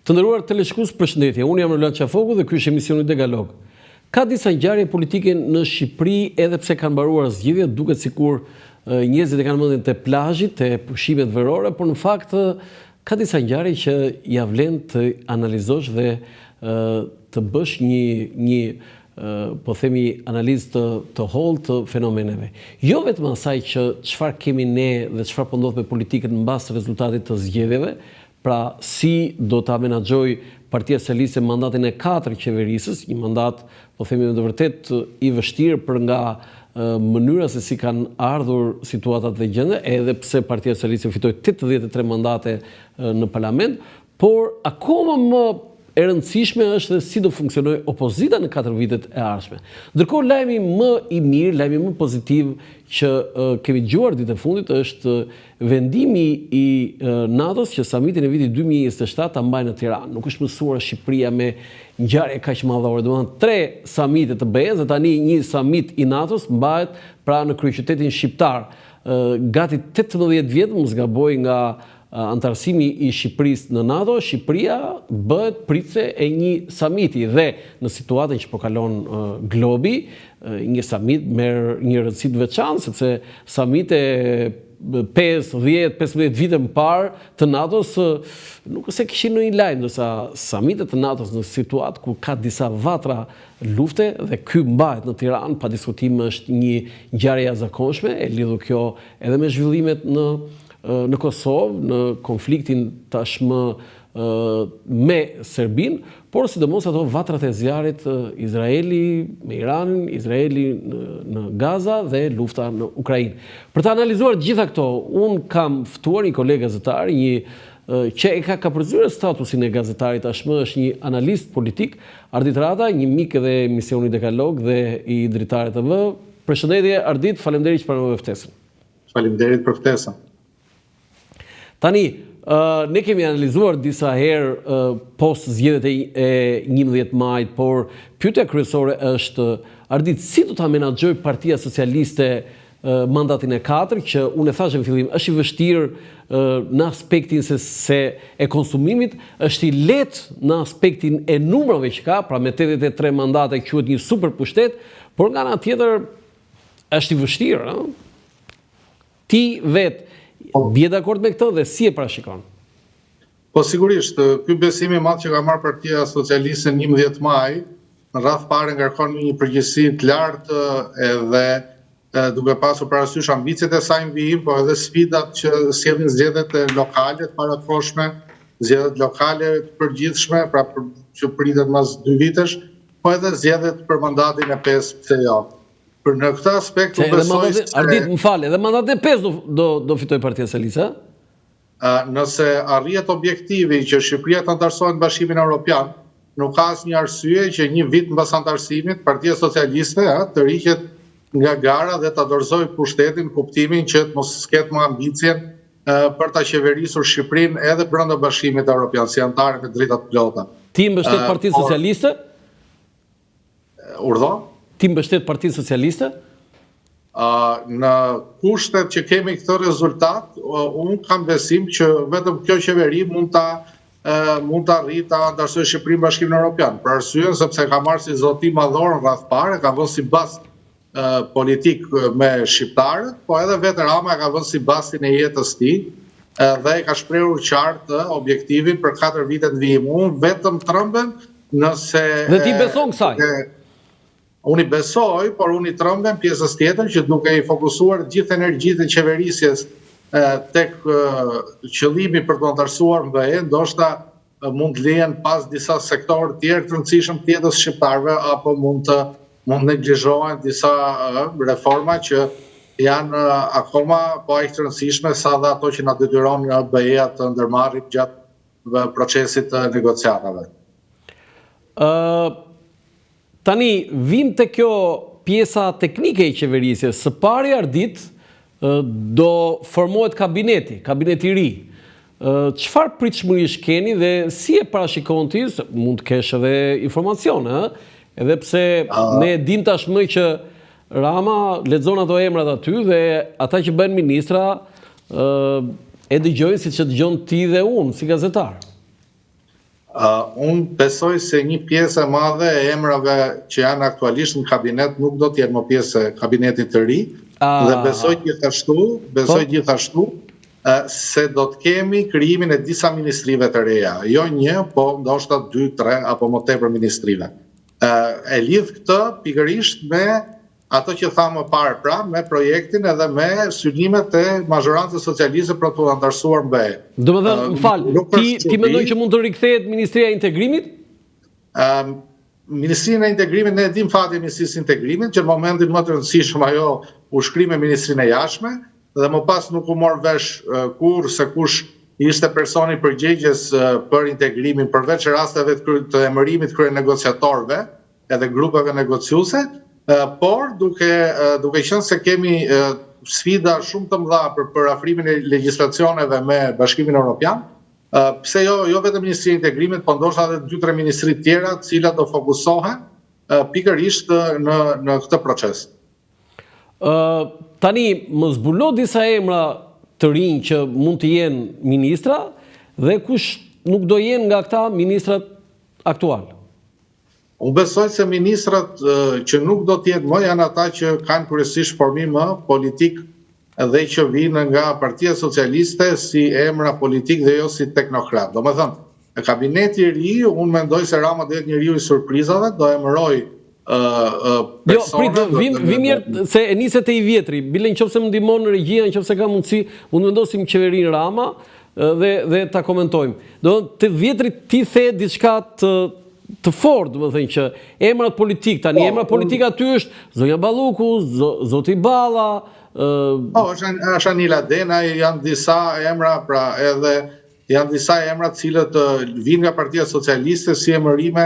Të nderuar teleshikues, përshëndetje. Unë jam Roland Qafoku dhe ky është emisioni Degalog. Ka disa ngjarje politike në Shqipëri, edhe pse kanë mbaruar zgjedhjet, duket sikur njerëzit e kanë mendjen te plazhi, te pushimet verore, por në fakt ka disa ngjarje që ja vlen të analizosh dhe të bësh një po themi analizë të hollë të fenomeneve. Jo vetëm asaj që çfarë kemi ne dhe çfarë po ndodh me politikën mbas rezultatit të zgjedhjeve, pra si do ta menaxhoj Partia Socialiste mandatin e 4 qeverisës, një mandat po themi me të vërtet i vështirë për nga mënyra se si kanë ardhur situatat dhe gjendje, edhe pse Partia Socialiste fitoi 83 mandate në parlament, por akoma më e rëndësishme është dhe si do funksionoj opozita në 4 vitet e ardhshme. Ndërkohë, lajmi më i mirë, lajmi më pozitiv që kemi dëgjuar ditën e fundit është vendimi i NATO-s që samitin e vitit 2027 ta mbajë në Tiranë. Nuk është mësuar Shqipëria me ngjarje kaq madhore. Domethënë 3 samite të BE-s dhe tani një samit i NATO-s mbahet pra në kryeqytetin shqiptar. Gati 18 vjet, mos gaboj, nga antarësimi i Shqipërisë në NATO, Shqipëria bëhet pritse e një samiti dhe në situatën që po kalon globi, një samit merr një rëndësi të veçantë sepse samite 5-10-15 vite më parë të NATO-s nuk se kishin në një lajm, ndërsa samitet të NATO-s në situatë ku ka disa vatra lufte dhe ky mbahet në Tiranë, pa diskutim është një ngjarje e jashtëzakonshme, e lidhur kjo edhe me zhvillimet në Kosovë, në konfliktin tashmë me Serbin, por sidomos ato vatrat e zjarrit Izraeli me Iranin, Izraeli në Gaza dhe lufta në Ukrainë. Për të analizuar gjitha këto, unë kam ftuar një kolegë gazetar, që e ka kapërcyer statusin e gazetarit tashmë, është një analist politik, Ardit Rata, një mik edhe emisioni Dekalog dhe i Dritare TV. Përshëndetje Ardit, faleminderit që pranove ftesën. Faleminderit për ftesën. Tani, ne kemi analizuar disa herë post zgjedhjet e 11 majit, por pyetja kryesore është, Ardit, si do ta menaxhoj Partia Socialiste mandatin e 4, që unë e thash në fillim, është i vështirë në aspektin se e konsumimit, është i lehtë në aspektin e numrave që ka, pra me 83 mandate quhet një super pushtet, por nga ana tjetër është i vështirë, Ti vetë bie dakord me këtë dhe si e parashikon? Po sigurisht, ky besim i madh që ka marrë Partia Socialiste në 11 maj, në radh parë ngarkon një përgjegjësi të lartë edhe duke pasur parasysh ambicet e saj mbi him, po edhe sfidat që sjellin zgjedhjet lokale të parakohshme, zgjedhjet lokale të përgjithshme, pra që pritet mas 2 vitesh, po edhe zgjedhjet për mandatin e 5 PCA. Në këtë aspekt u besoj se Ardit, më fale, dhe mandatin e 5 do fitoj Partia Socialiste? Nëse arrihet objektivi që Shqipëria të antarësohet në Bashkimin Evropian, nuk ka asnjë arsye që një vit mbas antarësimit Partia Socialiste të riqet nga gara dhe ta dorëzojë pushtetin, kuptimin që të mos ketë më ambicien për ta qeverisur Shqipërinë edhe brenda Bashkimit Evropian si anëtare me drejta të plota. Ti mbështet Partinë Socialiste? Urdhë? Ti mbështet Partinë Socialiste? Në kushtet që kemi këtë rezultat, unë kam besim që vetëm kjo qeveri mund të arrijë ta antarësojë Shqipërinë në Bashkimin Evropian. Për arsye sepse ka marrë si zoti madhor në radh parë, ka vënë si bast politik me shqiptarët, po edhe vetë Rama ka vënë si bastin e jetës tij dhe ka shprehur qartë objektivin për 4 vite të vijim. Unë vetëm trëmbem nëse Dhe ti beson kësaj? Unë i besoj, por unë i trëmbem pjesës tjetër që duke i fokusuar gjithë energjitë e qeverisjes tek qëllimi për të antarësuar BE, ndoshta mund të lihen pas disa sektorë tjerë të rëndësishëm të jetës shqiptarëve, apo mund neglizhohen disa reforma që janë akoma po aq të rëndësishme sa dhe ato që na detyron nga BE-ja të ndërmarrim gjatë procesit të negociatave. Tani, vim të kjo pjesa teknike i qeverisjes. Së pari, Ardit, do formohet kabineti i ri. Çfarë pritshmërish keni dhe si e parashikon ti, mund të kesh edhe informacion, edhe pse ne dim tashmë që Rama lexon ato emrat aty dhe ata që bëhen ministra e dëgjojnë siç e dëgjon ti dhe unë si gazetar. Unë besoj se një pjesë e madhe e emrave që janë aktualisht në kabinet nuk do t'jenë më pjesë e kabinetit të ri, dhe besoj gjithashtu se do të kemi krijimin e disa ministrive të reja, jo një, po ndoshta 2, 3 apo më tepër ministrive. E lidh këtë pikërisht me ato që thamë më parë, pra me projektin edhe me synimet e mazhorancës socialiste për të antarësuar BE. Do më thënë, më falë, ti mendoj që mund të rikthehet Ministria e Integrimit? Ministrinë e Integrimit, ne dim fati Ministrisë Integrimit, që në momentin më të rëndësishëm ajo u shkri me Ministrinë e Jashtme, dhe më pas nuk u morë vesh kur se kush ishte personi përgjegjës për integrimin, përveç rasteve të emërimit krye negociatorëve edhe grupeve negociuese, por duke qenë se kemi sfida shumë të mëdha për afrimin e legjislacioneve me Bashkimin Evropian, pse jo vetëm Ministria e Integrimit, po ndoshta edhe 2-3 ministri tjera, të cilat do fokusohen pikërisht në këtë proces. Tani, më zbulo disa emra të rinj që mund të jenë ministra dhe kush nuk do jenë nga këta ministrat aktual? Unë besoj se ministrat që nuk do t'jetë më janë ata që kanë kryesisht formim politik dhe që vinë nga Partia Socialiste si emra politik dhe jo si teknokrat. Do me thëmë, në kabineti i ri, unë mendoj se Rama do jetë njeriu i surprizave, do emëroj persona... Vim mirë se e niset e i vjetri, bile në qofë se më ndihmon në regjia, në qofë se ka mundësi, unë vendosim qeverin Rama dhe ta komentojmë. Do të vjetri ti the diçka të fort, do të thënë që emrat politik, tani emrat politik aty është Zonja Balluku, Zoti Balla, është Anila Dena, janë disa emra, pra edhe janë disa emra të cilët vinë nga Partia Socialiste si emërime,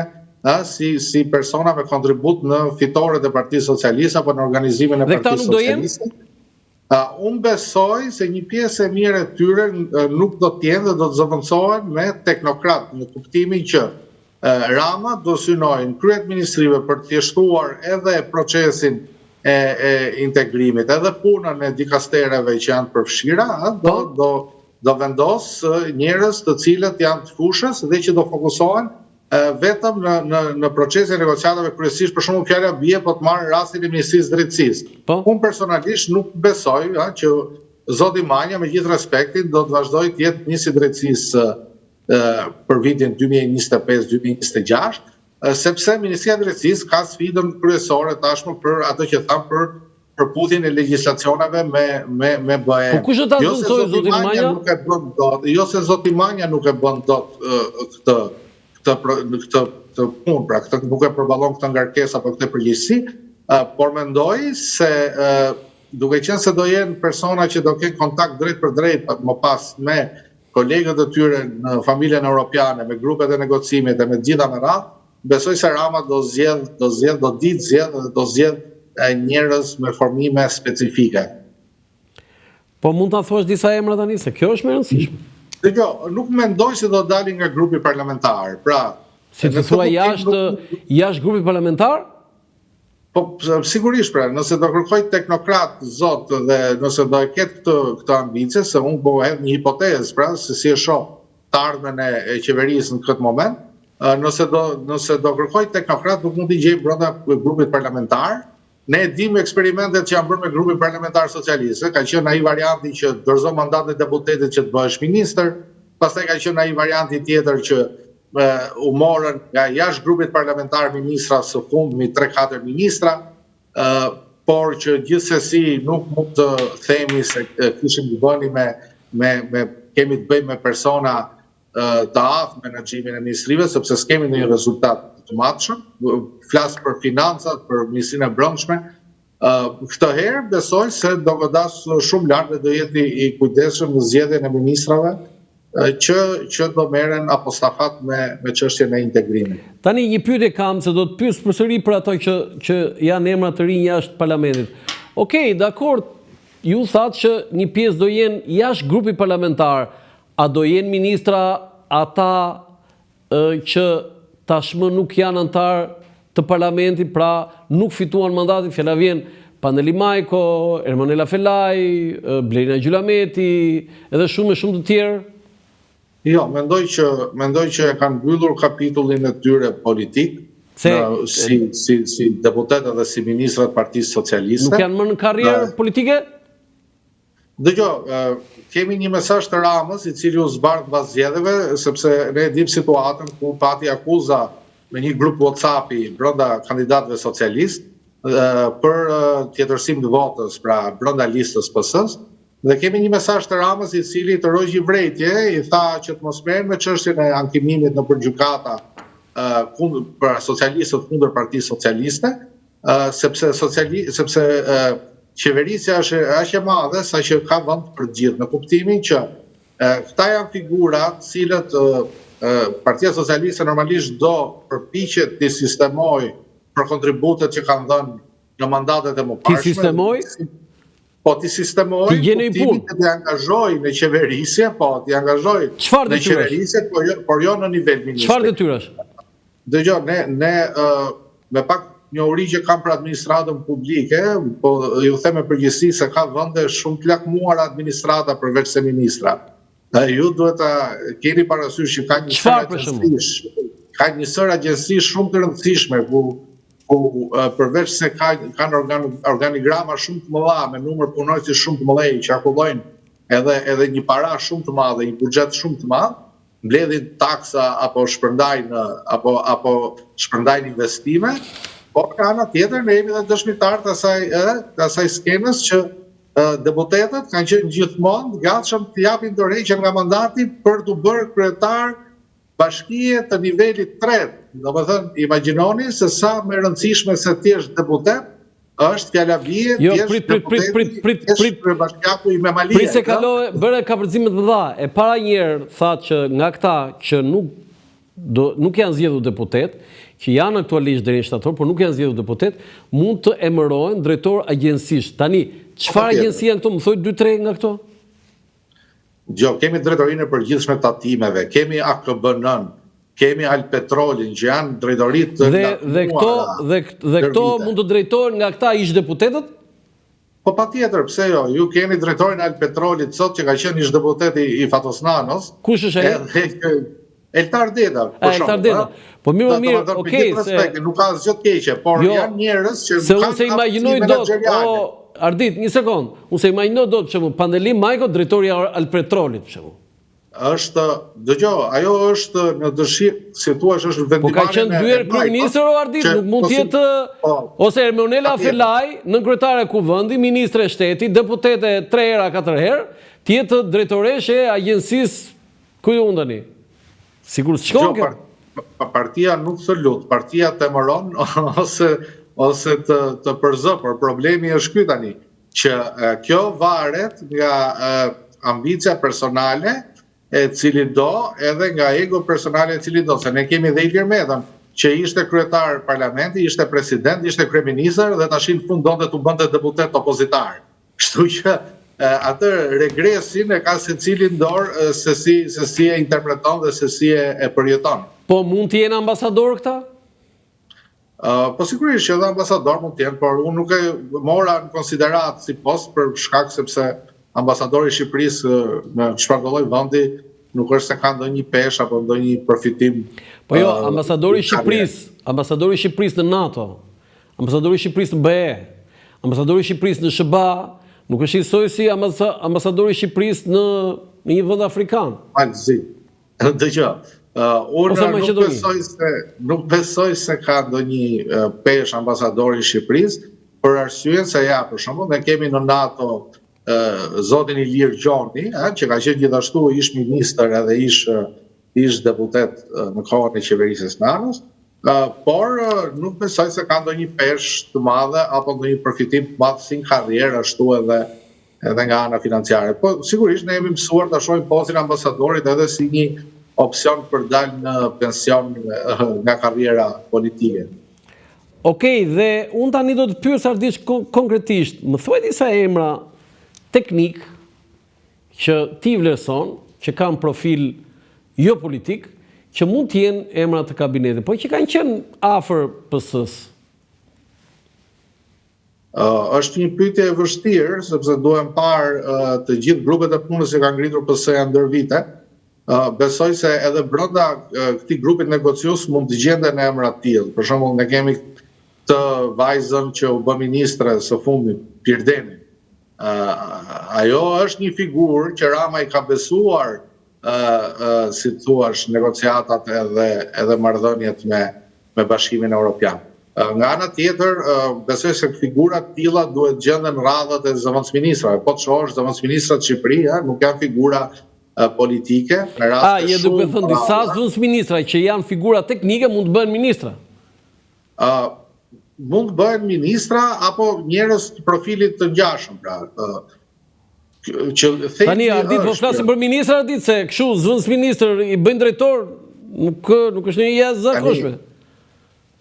si persona me kontribut në fitoret e Partisë Socialiste apo në organizimin e Partisë Socialiste. Unë besoj se një pjesë e mirë e tyre nuk do t'jenë dhe do të zëvendësohen me teknokrat, në kuptimin që Rama do synojnë kryet ministrive për të thjeshtuar edhe procesin e integrimit, edhe punën e dikastereve që janë përfshira, do vendos njerëz të cilët janë të fushës dhe që do fokusohen vetëm në procesin e negociatave kryesisht, për shembull fjala bie po të marrë rastin e Ministrisë Drejtësisë. Unë personalisht nuk besoj që zoti Manja, me gjithë respektin, do të vazhdojë të jetë ministri i Drejtësisë për vitin 2025-2026, sepse Ministria e Drejtësisë ka sfidën kryesore tashmë për ato që tham për përputhjen e legjislacioneve me BE. Po kush do ta zëvendësojë zoti Manja? Jo se zoti Manja nuk e bën dot këtë punë, pra këtë nuk e përballon këtë ngarkesë apo këtë përgjegjësi, por mendoj se duke qenë se do jenë persona që do kenë kontakt drejt për drejt më pas me kolegët e tyre në familjen europiane, me grupet e negocimit dhe me gjitha me radhë, besoj se Rama do zgjedh njerëz me formime specifike. Po mund ta thuash disa emra tani, se kjo është më e rëndësishme. Nuk mendoj se do dalin nga grupi parlamentar. Pra, si të thua jashtë grupi parlamentar? Po, sigurisht, pra, nëse do kërkoj teknokrat, zot, dhe nëse do e ketë këtë ambicie, se unë po hedh një hipotezë, pra, se si e shoh të ardhmen e qeverisë në këtë moment, nëse do kërkoj teknokrat, nuk mund t'i gjej brenda grupit parlamentar. Ne dim eksperimentet që janë bërë me grupin parlamentar socialiste, ka qenë ai varianti që dorëzon mandatet deputetit që të bëhesh ministër, pastaj ka qenë ai varianti tjetër që u morën nga jashtë grupit parlamentar ministra së fundmi 3-4 ministra, por që gjithsesi nuk mund të themi se kishim të bëni kemi të bëjmë me persona të aftë me menaxhimin e ministrive, sepse s'kemi ndonjë rezultat të matshëm. Flas për financat, për Ministrinë e Brendshme. Këtë herë besoj se do godas shumë lart dhe do jetë i kujdesshëm në zgjedhjen e ministrave që do merren apostafat me çështjen e integrimit. Tani një pyetje kam, se do të pyes përsëri për ato që janë emra të rinj jashtë parlamentit. Okej, dakord, ju thatë që një pjesë do jenë jashtë grupit parlamentar, a do jenë ministra ata që tashmë nuk janë antar të parlamentit, pra nuk fituan mandatin, fjala vjen Pandeli Majko, Ermanela Felaj, Blerina Gjulameti, edhe shumë të tjerë? Jo, mendoj që e kanë mbyllur kapitullin e tyre politik, si deputet dhe si ministrat Partisë Socialiste. Nuk janë më në karrierë politike? Dëgjoj, kemi një mesazh të Ramës, i cili u zbardh mbas zgjedhjeve, sepse ne dim situatën ku pati akuza në një grup WhatsApp-i brenda kandidatëve socialist për tjetërsim të votës, pra brenda listës PS-s. Dhe kemi një mesazh të Ramës i cili të rrogji vrejtje, i tha që të mos merren me çështjen e ankimimit në përgjykata për socialistët kundër Partisë Socialiste, sepse qeverisja është aq e madhe sa që ka vend për të gjithë, në kuptimin që këta janë figurat cilët Partia Socialiste normalisht do përpiqet të sistemojë për kontributet që kanë dhënë në mandatet e mëparshme. Ti sistemoj? Po, ti sistemoj, kuptimin të të angazhoj në qeverisje, po, të angazhoj në qeverisje, por jo në nivel ministri. Çfarë detyrash? Dëgjoj, ne me pak njohuri që kam për administratën publike, po ju them me përgjithësi se ka vende shumë të lakmuara administrata përveç se ministra. Ju duhet ta keni parasysh që ka një sër agjenci shumë të rëndësishme ku përveç se kanë organigrama shumë të mëdha me numër punojësi shumë të mëdhenj që akullojnë edhe një para shumë të madhe, një buxhet shumë të madh, mbledhin taksa apo shpërndajnë investime, por ka ana tjetër ne jemi dhe dëshmitar të asaj skenës që deputetët kanë qenë gjithmonë gatshëm të japin dorëheqjen nga mandati për të bërë kryetar bashkie të nivelit 3. Domethënë, imagjinoni se sa më rëndësishme se ti je deputet, është fjala bie, ti je bashkiaku i Memalia. Prit se kaloi, bëre kapërcime të mëdha. E para një herë tha që nga këta që nuk janë zgjedhur deputet, që janë aktualisht deri në shtator, por nuk janë zgjedhur deputet, mund të emërohen drejtor agjencish. Tani, çfarë agjenci janë këto? Më thoj 2-3 nga këto? Jo, kemi drejtorinë e përgjithshme të tatimeve, kemi AKBN-n, kemi Alpetrolin, që janë drejtoritë të ndërtuara. Dhe këto mund të drejtohen nga këta ish deputetët? Po patjetër, pse jo? Ju keni drejtorin e Alpetrolit sot që ka qenë ish deputeti i Fatosnanos. Kush është ai? Eltar Deda, për shembull. Eltar Deda. Po mirë, okay, nuk ka asgjë të keqe, por janë njerëz që se unë se imagjinoj dot, Ardit, një sekond, unë se imagjinoj dot, për shembull, Pandeli Majko, drejtori i Alpetrolit, për shembull. Është, dëgjoj, ajo është në dëshirë, si thua, është vendimare. Po ka qenë dyer kryeministër o Ardit, nuk mund të jetë ose Ermenela Felaj, nënkryetare e Kuvendi, ministre e shtetit, deputete 3 herë, 4 herë, të jetë drejtoreshe e agjencisë ku ju tani. Sigur s'shkon kjo. Partia nuk të lut, partia të emëron ose të përzë, por problemi është ky tani, që kjo varet nga ambicia personale e cili do, edhe nga ego personale e cili do, se ne kemi dhe Ilir Medën, që ishte kryetar parlamenti, ishte president, ishte kryeministër, dhe tash në fund donte të bënte deputet opozitar. Kështu që atë regresin e ka secili në dorë se si e interpreton dhe se si e përjeton. Po mund të jenë ambasador këta? Po sigurisht që edhe ambasador mund të jenë, por unë nuk e mora në konsiderat si post për shkak sepse ambasadori i Shqipërisë në çfarëdo lloj vendi nuk është se ka ndonjë peshë apo ndonjë përfitim. Po jo, ambasadori i Shqipërisë në NATO, ambasadori i Shqipërisë në BE, ambasadori i Shqipërisë në SBA, nuk është njësoj si ambasadori i Shqipërisë në një vend afrikan. Dëgjoj, unë nuk besoj se ka ndonjë peshë ambasadori i Shqipërisë, për arsyen se për shembull ne kemi në NATO zotin Ilir Gjoni, që ka qenë gjithashtu ish ministër edhe ish deputet në kohën e qeverisë së Nanos, por nuk besoj se ka ndonjë peshë të madhe apo ndonjë përfitim të madh si në karrierë ashtu edhe nga ana financiare. Po sigurisht ne jemi mësuar ta shohim postin e ambasadorit edhe si një opsion për dalë në pension nga karriera politike. Okej, dhe unë tani do të pyes Ardit konkretisht, më thuaj disa emra teknik që ti vlerëson, që kanë profil jo politik, që mund të jenë emra të kabinetit, po që kanë qenë afër PS-s. Është një pyetje e vështirë, sepse duhem parë të gjithë grupet e punës që kanë ngritur PS-ja ndër vite. besoj se edhe brenda këtij grupit negociues mund të gjenden emra të tillë. Për shembull, ne kemi të vajzën që u bë ministre së fundit, Pirdeni. Ajo është një figurë që Rama i ka besuar, si thuash, negociatat edhe marrëdhëniet me Bashkimin Evropian. Nga ana tjetër, besoj se figurat tilla duhet gjenden radhët e zëvendësministrave. Po të shohësh zëvendësministrat Shqipëri, nuk janë figura politike. Je duke thënë disa zëvendësministra që janë figura teknike mund të bëhen ministra? Mund të bëhen ministra apo njerëz të profilit të ngjashëm, pra. Tani, Ardit, po flasim për ministra, Ardit, se kështu zëvendësministër i bëjnë drejtor, nuk është një jashtëzakonshme.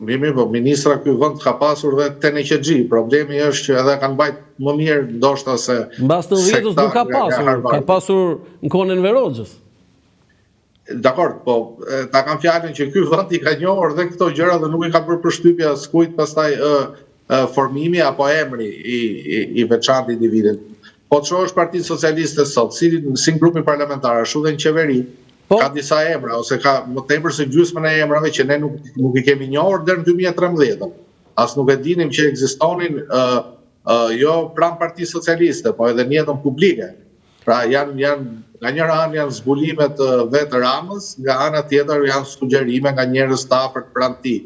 Mirë, po ministra ky vend ka pasur dhe Teneqexhi. Problemi është që edhe kanë bajt më mirë ndoshta se mbas 90-s nuk ka pasur, ka pasur në kohën e Enver Hoxhës. Dakor, po ta kam fjalën që ky vend i ka njohur dhe këto gjëra dhe nuk i ka bërë përshtypje askujt pastaj formimi apo emri i veçantë i individit. Po të shohësh Partinë Socialiste sot, si grupin parlamentar, ashtu dhe në qeveri, ka disa emra, ose ka më tepër se gjysmën e emrave që ne nuk i kemi njohur deri në 2013. As nuk e dinim që ekzistonin jo pranë Partisë Socialiste, po edhe në jetën publike. Pra janë nga njëra anë janë zbulimet vetë Ramës, nga ana tjetër janë sugjerime nga njerëz të afërt pranë tij.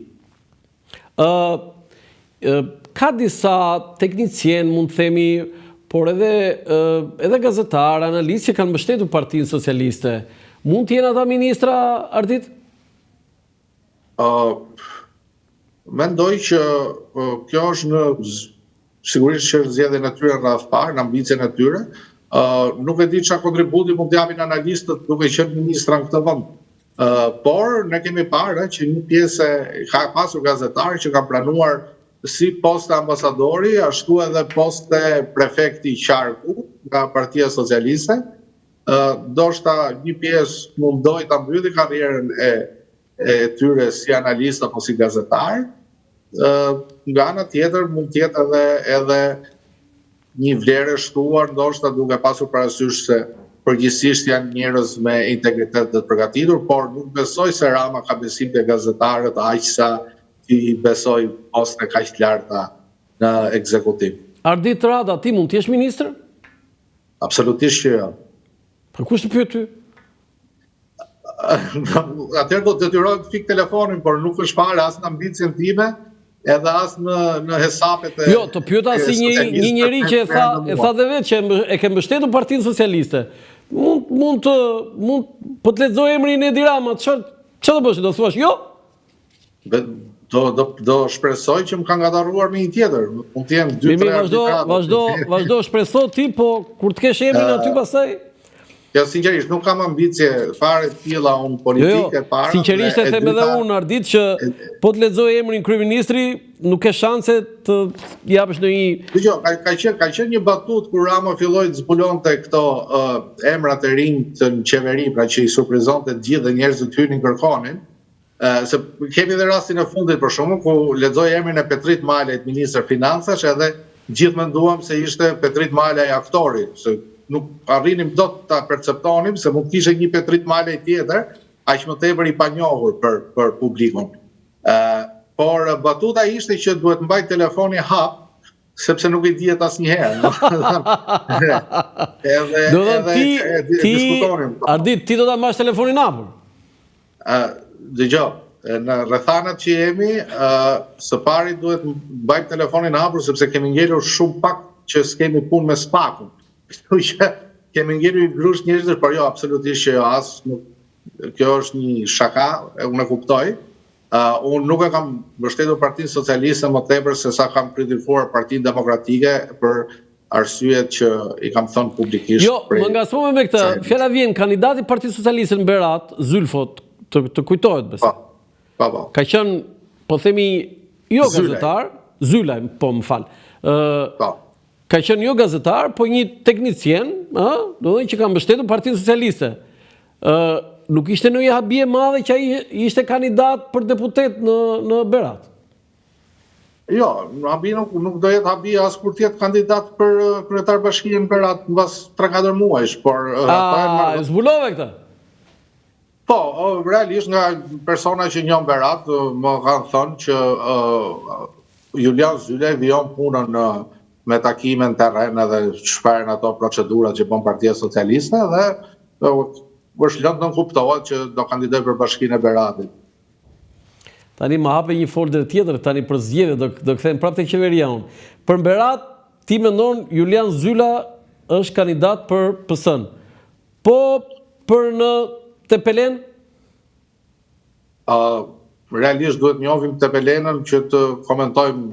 Ka disa teknicien, mund të themi, por edhe gazetar, analistë që kanë mbështetur Partinë Socialiste. Mund të jenë ata ministra, Ardit? Mendoj që kjo është sigurisht që zgjedhje natyrë rreth parë, në ambicien e tyre. Nuk e di çfarë kontributi mund të japin analistët duke qenë ministra në këtë vend. Por ne kemi parë që një pjesë ka pasur gazetarë që kanë pranuar si poste ambasadori, ashtu edhe poste prefekti i Qarku nga Partia Socialiste. Ndoshta një pjesë mundoj ta mbylli karrierën e tyre si analist apo si gazetar. Nga ana tjetër mund të jetë edhe një vlerë shtuar, ndoshta duke pasur parasysh se përgjithsisht janë njerëz me integritet të përgatitur, por nuk besoj se Rama ka besim te gazetarët aq sa i besoj poste kaq të larta në ekzekutiv. Ardit Rada, ti mund të jesh ministër? Absolutisht që jo. Për kush të pyet ty? Atëherë do të detyrohet të fik telefonin, por nuk është fare as në ambicien time, edhe as në hesapet e... Jo, të pyeta si një njeri që e tha dhe vetë që e ke mbështetur Partinë Socialiste. Mund po të lexoj emrin e Edi Rama, çfarë do bësh? Do thuash jo? Do shpresoj që më ka ngadarruar me një tjetër. Mund të jenë 2-3 vazhdo shpreso ti, po kur të kesh emrin aty pastaj. Ja, sinqerisht, nuk kam ambicie fare të tilla unë politike para. Sinqerisht e them edhe unë, Ardit, që po të lexoj emrin kryeministri, nuk ke shanse të japësh ndonjë. Dgjoj, ka qenë një batutë kur Rama filloi të zbulonte këto emrat e rinj të në qeveri, pra që i surprizonte të gjithë dhe njerëzit hynin kërkonin. Se kemi dhe rastin e fundit për shkakun ku lexoj emrin e Petrit Malajt, ministër financash, edhe gjithë menduam se ishte Petrit Malaj aktori, se nuk arrinim dot ta perceptonim se mund kishte një Petrit Malaj tjetër, aq më tepër i panjohur për publikun. Por batuta ishte që duhet mbaj telefoni hap, sepse nuk i dihet asnjëherë. Ardit, ti do ta mbash telefonin hapur? Dgjoj, në rrethanat që jemi, së pari duhet mbaj telefonin hapur sepse kemi ngelur shumë pak që s'kemi punë me spakun. Kështu që kemi ngelur i grusht njerëzit, por jo, absolutisht që jo, kjo është një shaka, unë e kuptoj. Unë nuk e kam mbështetur Partinë Socialiste më tepër se sa kam kritikuar Partinë Demokratike për arsyet që i kam thënë publikisht. Jo, më ngasmove me këtë. Fjala vjen kandidati Partisë Socialiste në Berat, Zylfot, të kujtohet besoj. Po. Ka qenë, po themi, jo gazetar, Zylaj, po më fal. Ka qenë jo gazetar, po një teknicien, do të thënë që ka mbështetur Partinë Socialiste. Nuk ishte në një habije madhe që ai ishte kandidat për deputet në Berat. Jo, nuk do jetë habije as kur të jetë kandidat për kryetar bashkie në Berat mbas 3-4 muajsh, por zbulove këtë. Po, realisht nga persona që njoh Berat, më kanë thënë që Julian Zyle vijon punën me takime në terren edhe shfaren ato procedurat që bën Partia Socialiste dhe është lëndë nënkuptohet që do kandidoj për Bashkinë e Beratit. Tani më hape një folder tjetër, tani për zgjedhje do kthejmë prapë te qeveria unë. Për Berat, ti mendon Julian Zyla është kandidat për PS-n. Po për në Tepelen? Realisht duhet njohim Tepelenën që të komentojmë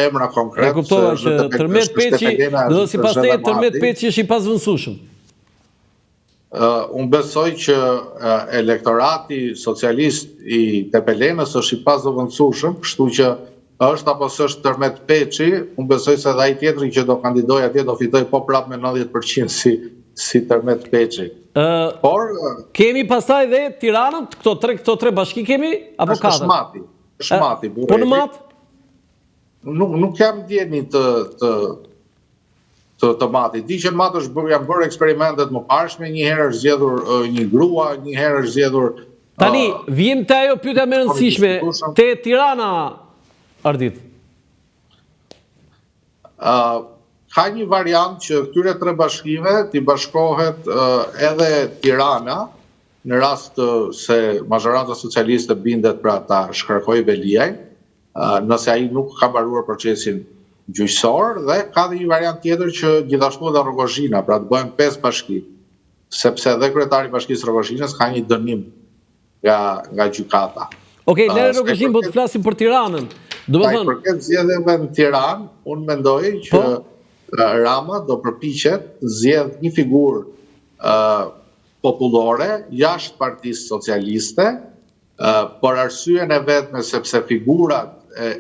emra konkret. E kuptova që Tërmet Peçi, do sipas teje Tërmet Peçi është i pasvendësueshëm. Unë besoj që elektorati socialist i Tepelenës është i pasvendësueshëm, kështu që është apo s'është Tërmet Peçi, unë besoj se dhe ai tjetri që do kandidoj atje do fitoj po prapë me 90% si Tërmet Peçi. Por kemi pastaj dhe Tiranën, këto tre bashki kemi apo katër? Shmati, po në Mat? Nuk jam ndjeni të Matit. Di që në Mat janë bërë eksperimentet më parshme, një herë është zgjedhur një grua, një herë është zgjedhur. Tani, vjem te ajo pyetja më e rëndësishme, te Tirana, Ardit. Ka një variant që këtyre tre bashkive t'i bashkohet edhe Tirana, në rast se mazhorata socialiste bindet pra ta shkarkojë Beliaj, nëse ai nuk ka mbaruar procesin gjyqësor, dhe ka dhe një variant tjetër që gjithashtu edhe Rogozhina, pra të bëhen 5 bashki, sepse edhe kryetari i bashkisë Rogozhinës ka një dënim nga gjykata. Okej, ne Rogozhin po të flasim për Tiranën. Do të thonë, përket zgjedhjeve në Tiranë, unë mendoj që Rama do përpiqet zgjedh një figurë popullore jashtë Partisë Socialiste, për arsyen e vetme sepse figurat,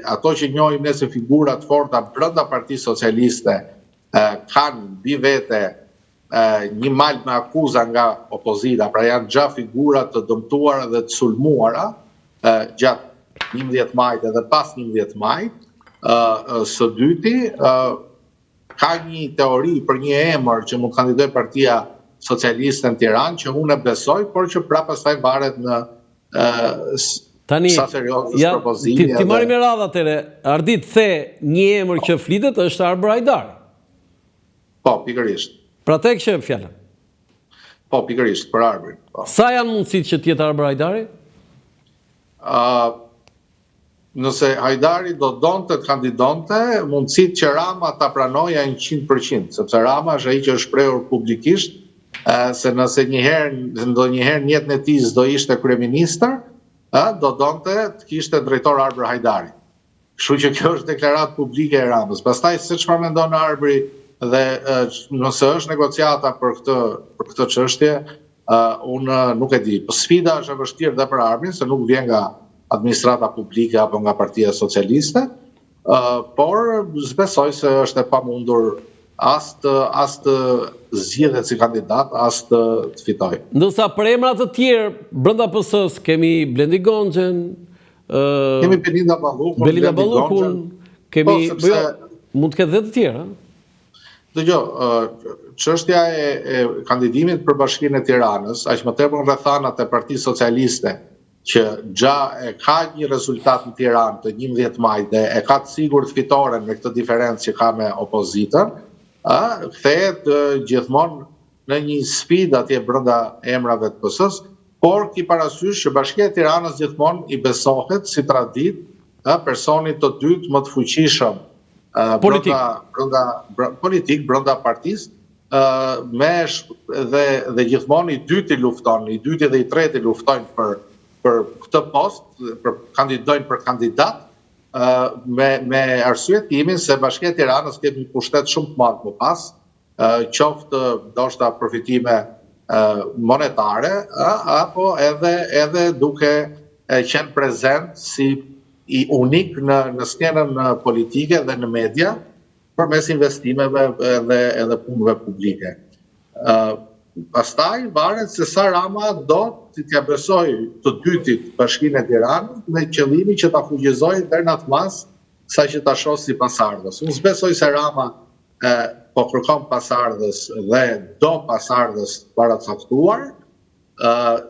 ato që njohim ne se figurat forta brenda Partisë Socialiste kanë mbi vete një mal me akuza nga opozita, pra janë gjatë figurat të dëmtuara dhe të sulmuara gjatë 11 majt edhe pas 11 majt. Së dyti, ka një teori për një emër që mund kandidoj Partia Socialiste në Tiranë, që unë e besoj, por që prapë pastaj varet në sa seriozës propozimi. Ti marrim me radhë atëre, Ardit the një emër që flitet është Arber Hajdari. Po, pikërisht. Pra tek që fjala. Po, pikërisht, për Arberin. Sa janë mundësitë që tjetë Arber Hajdari? Nëse Hajdari do donte të kandidonte, mundësitë që Rama ta pranojë 100%, sepse Rama është ai që është shprehur publikisht se nëse ndonjëherë në jetën e tij do ishte kryeministër, do donte të kishte drejtor Arber Hajdari. Kështu që kjo është deklaratë publike e Ramës. Pastaj se çfarë mendon Arberi dhe nëse është negociata për këtë çështje, unë nuk e di. Po sfida është e vështirë dhe për Arberin, se nuk vjen nga administrata publike apo nga Partia Socialiste, por besoj se është e pamundur as të zgjidhet si kandidat, as të fitoj. Ndërsa për emrat të tjerë brenda PS-s kemi Blendi Gonxhen, kemi Belinda Ballukun, kemi mund të ketë dhe të tjerë, Dëgjoj, çështja e kandidimit për Bashkinë e Tiranës, aq më tepër rrethanat e Partisë Socialiste, që ka një rezultat në Tiranë të 11 majt dhe e ka të sigurt fitoren me këtë diferencë që ka me opozitën, kthehet gjithmonë në një sfidë atje brenda emrave të PS-s, por ki parasysh që Bashkia e Tiranës gjithmonë i besohet si traditë personit të dytë më të fuqishëm politik brenda partisë, dhe gjithmonë i dyti lufton, i dyti dhe i treti luftojnë për këtë post, kandidojnë për kandidat, me arsye timin se Bashkia e Tiranës ka një pushtet shumë të madh më pas, qoftë ndoshta përfitime monetare, apo edhe duke qenë prezent si i unik në skenën politike dhe në media përmes investimeve edhe punëve publike. Pastaj varet se sa Rama do t'ja besoj të dytit Bashkinë e Tiranës me qëllimi që ta fuqizojë deri në atë mas sa që ta shoh si pasardhës. Unë s'besoj se Rama po kërkon pasardhës dhe do pasardhës paracaktuar,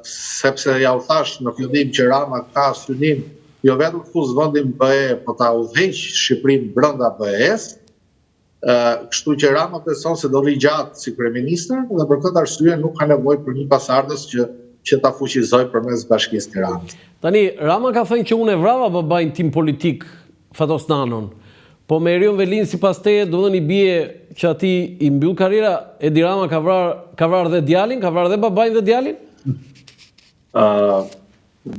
sepse ja u thash në fillim që Rama ka synim jo vetëm të fuzë vendin BE, po ta udhëheq Shqipërinë brenda BE-s, kështu që Rama beson se do rigjatë si kryeministër dhe për këtë arsye nuk ka nevojë për një pasardhës që ta fuqizoj përmes Bashkisë Tiranës. Tani, Rama ka thënë që unë e vrava babajin tim politik, Fatos Nanon, po me Erion Velin sipas teje do të thonë i bie që ati i mbyll karriera, Edi Rama ka vrarë dhe djalin, ka vrarë dhe babajin dhe djalin?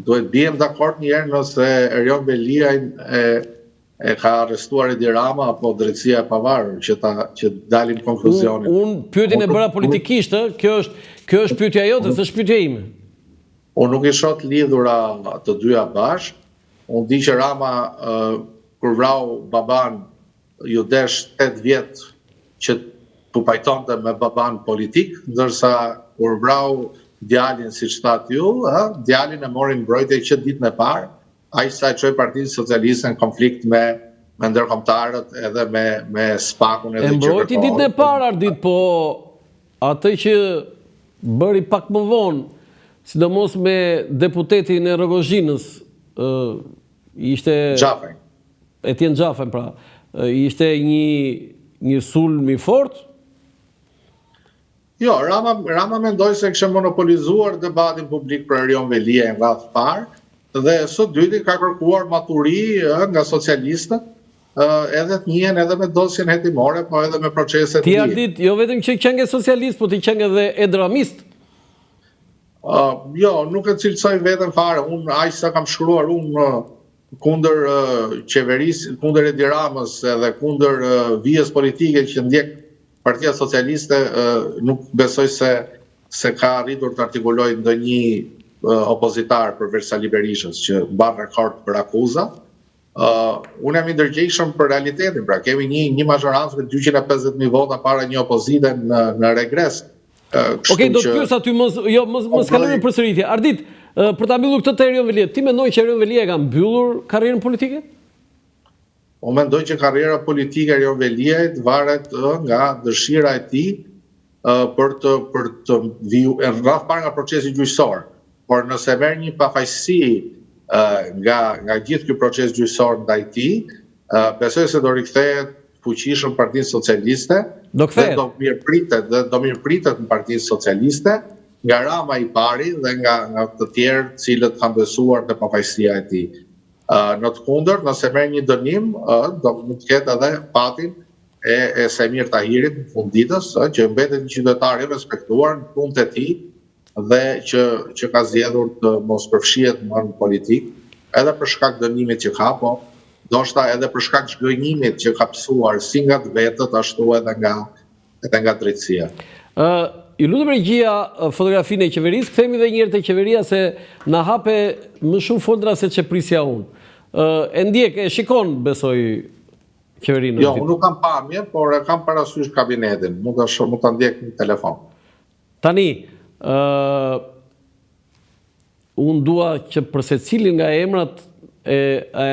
Duhet bijem dakord një herë nëse Erion Velia e ka arrestuar Edi Rama apo drejtësia e pavarur që dalim konkluzionin. Unë pyetjen e bëra politikisht, kjo është pyetja jote, s'është pyetja ime. Unë nuk i shoh të lidhura të dyja bashkë. Unë di që Rama kur vrau baban ju desh 8 vjet që tu pajtonte me baban politik, ndërsa kur vrau djalin, siç thatë ju, djalin e morin mbrojtje që ditën e parë, ai sa e çoi Partinë Socialiste në konflikt me ndërkombëtarët edhe me SPAK-un edhe që mbrojti ditën e parë Ardit, po atë që bëri pak më vonë, sidomos me deputetin e Rogozhinës, ishte Xhafaj. Etjen Xhafaj, pra, ishte një sulm i fortë. Jo, Rama mendoj se kishte monopolizuar debatin publik për Erion Velia nga të parë, dhe së dyti ka kërkuar maturi nga socialistët, edhe të njihen edhe me dosjen hetimore, po edhe me proceset Ti Ardit, jo vetëm që qenë socialist, po ti qenë edhe edramist. Jo, nuk e cilësoj vetëm fare, unë aq sa kam shkruar unë kundër qeverisë, kundër Edi Ramës edhe kundër vijës politike që ndjek Partia Socialiste, nuk besoj se ka arritur të artikuloj ndonjë opozitar përveç Sali Berishës që mban rekord për akuza. Unë jam i ndërgjegjshëm për realitetin, pra kemi një mazhorancë me 250.000 vota para një opozite në regres. Okej, do të pyes aty mos kalojmë përsëritje. Ardit, për ta mbyllur këtë te Erion Velia, ti mendon që Erion Velia ka mbyllur karrierën politike? Unë mendoj që karriera politike e Erion Veliait varet nga dëshira e tij për të viju rreth parë nga procesi gjyqësor. Por nëse merr një pafajësi nga gjithë ky proces gjyqësor ndaj tij, besoj se do rikthehet fuqishëm Partinë Socialiste, dhe do mirëpritet në Partinë Socialiste nga Rama i pari dhe nga të tjerë cilët kanë besuar te pafajësia e tij. Në të kundërt, nëse merr një dënim, do të ketë edhe patin e Semir Tahirit në fund ditës, që mbetet një qytetar i respektuar në punët e tij dhe që ka zgjedhur të mos përfshihet më në politik, edhe për shkak dënimit që ka, po ndoshta edhe për shkak zhgënjimit që ka pësuar si nga të vetët, ashtu edhe nga drejtësia. Ju lutem regjia fotografinë e qeverisë, kthehemi edhe një herë te qeveria se na hape më shumë folra se çe prisja unë. E ndjek, e shikon, besoj, qeverinë? Jo, unë nuk kam pamje, por e kam parasysh kabinetin. Mund ta ndjek në telefon. Tani, unë dua që për secilin nga emrat e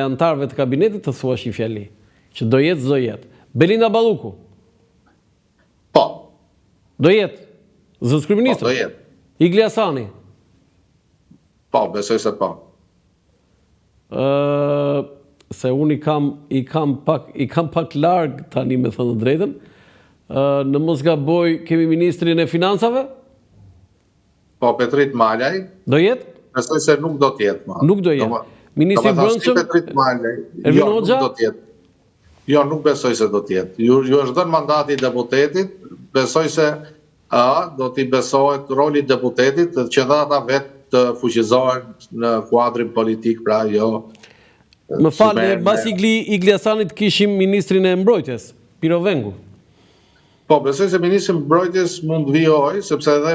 antarëve të kabinetit të thuash një fjali, që do jetë, s'do jetë. Belinda Balluku? Po. Do jetë? Zëvendës kryeministër? Po, do jetë. Igli Hasani? Po, besoj se po. Se unë i kam pak larg tani, me thënë drejtën. Në mos gaboj, kemi ministrin e financave? Po, Petrit Malaj. Do jetë? Besoj se nuk do të jetë. Nuk do jetë. Ministri i Brendshëm? Petrit Malaj. Ervin Jo, nuk Hoxha? do të jetë. Jo, nuk besoj se do të jetë. Ju është dhënë mandati i deputetit, besoj se do t'i besohet roli i deputetit që dha ata vetë të fuqizohen në kuadrin politik, pra jo. Më falë, mbas Igli Hasanit kishim ministrin e mbrojtjes, Piro Vengu. Po, besoj se ministri i mbrojtjes mund vijoj, sepse edhe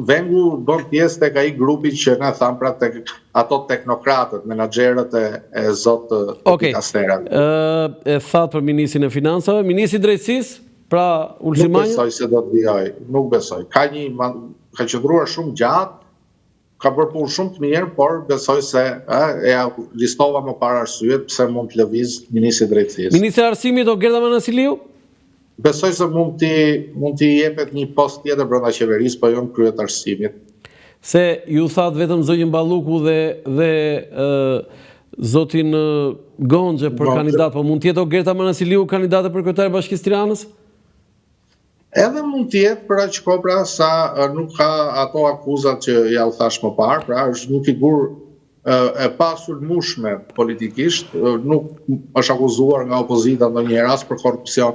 Vengu bën pjesë tek ai grupi që na tham, pra tek ato teknokratët, menaxherët e zot Kastera. E thatë për ministrin e financave, ministri i drejtësisë, pra Ulzimanjo? Nuk besoj se do të vijoj, nuk besoj. Ka qëndruar shumë gjatë, ka bërë punë shumë të mirë, por besoj se e listova më parë arsyet pse mund të lëviz ministri i drejtësisë. Ministri i Arsimit o Gerda Manasiliu? Besoj se mund t'i jepet një post tjetër brenda qeverisë, po jo në krye të arsimit. Se ju thatë vetëm zonjën Balluku dhe zotin Gonxhe për kandidat, po mund tjetë o Gerta Manasiliu kandidate për kryetar e Bashkisë Tiranës? Edhe mund tjetë për aq kohë pra sa nuk ka ato akuzat që ja u thash më parë, pra është një figurë e pasulmueshme politikisht, nuk është akuzuar nga opozita ndonjëherë as për korrupsion,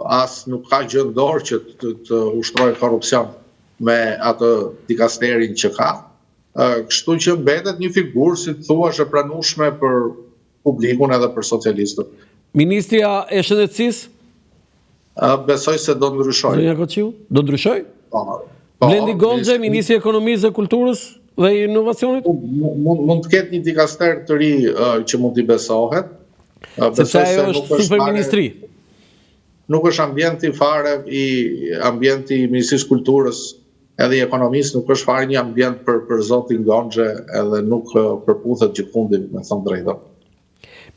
as nuk ka gjë në dorë që të ushtrojë korrupsion me atë dikasterin që ka. Kështu që mbetet një figurë, si të thua, është e pranueshme për publikun edhe për socialistët. Ministria e Shëndetësisë? Besoj se do ndryshoj. Zonja Koqiu, do ndryshoj? Po. Blendi Gonxhe, Ministri i Ekonomisë dhe Kulturës dhe Inovacionit? Mund të ketë një dikaster të ri që mund t'i besohet. Sepse ajo është superministri. Nuk është ambienti fare i ambienti i Ministrisë Kulturës edhe i Ekonomisë, nuk është fare një ambient për zotin Gonxhe edhe nuk përputhet gjithkundi, me thënë drejtën.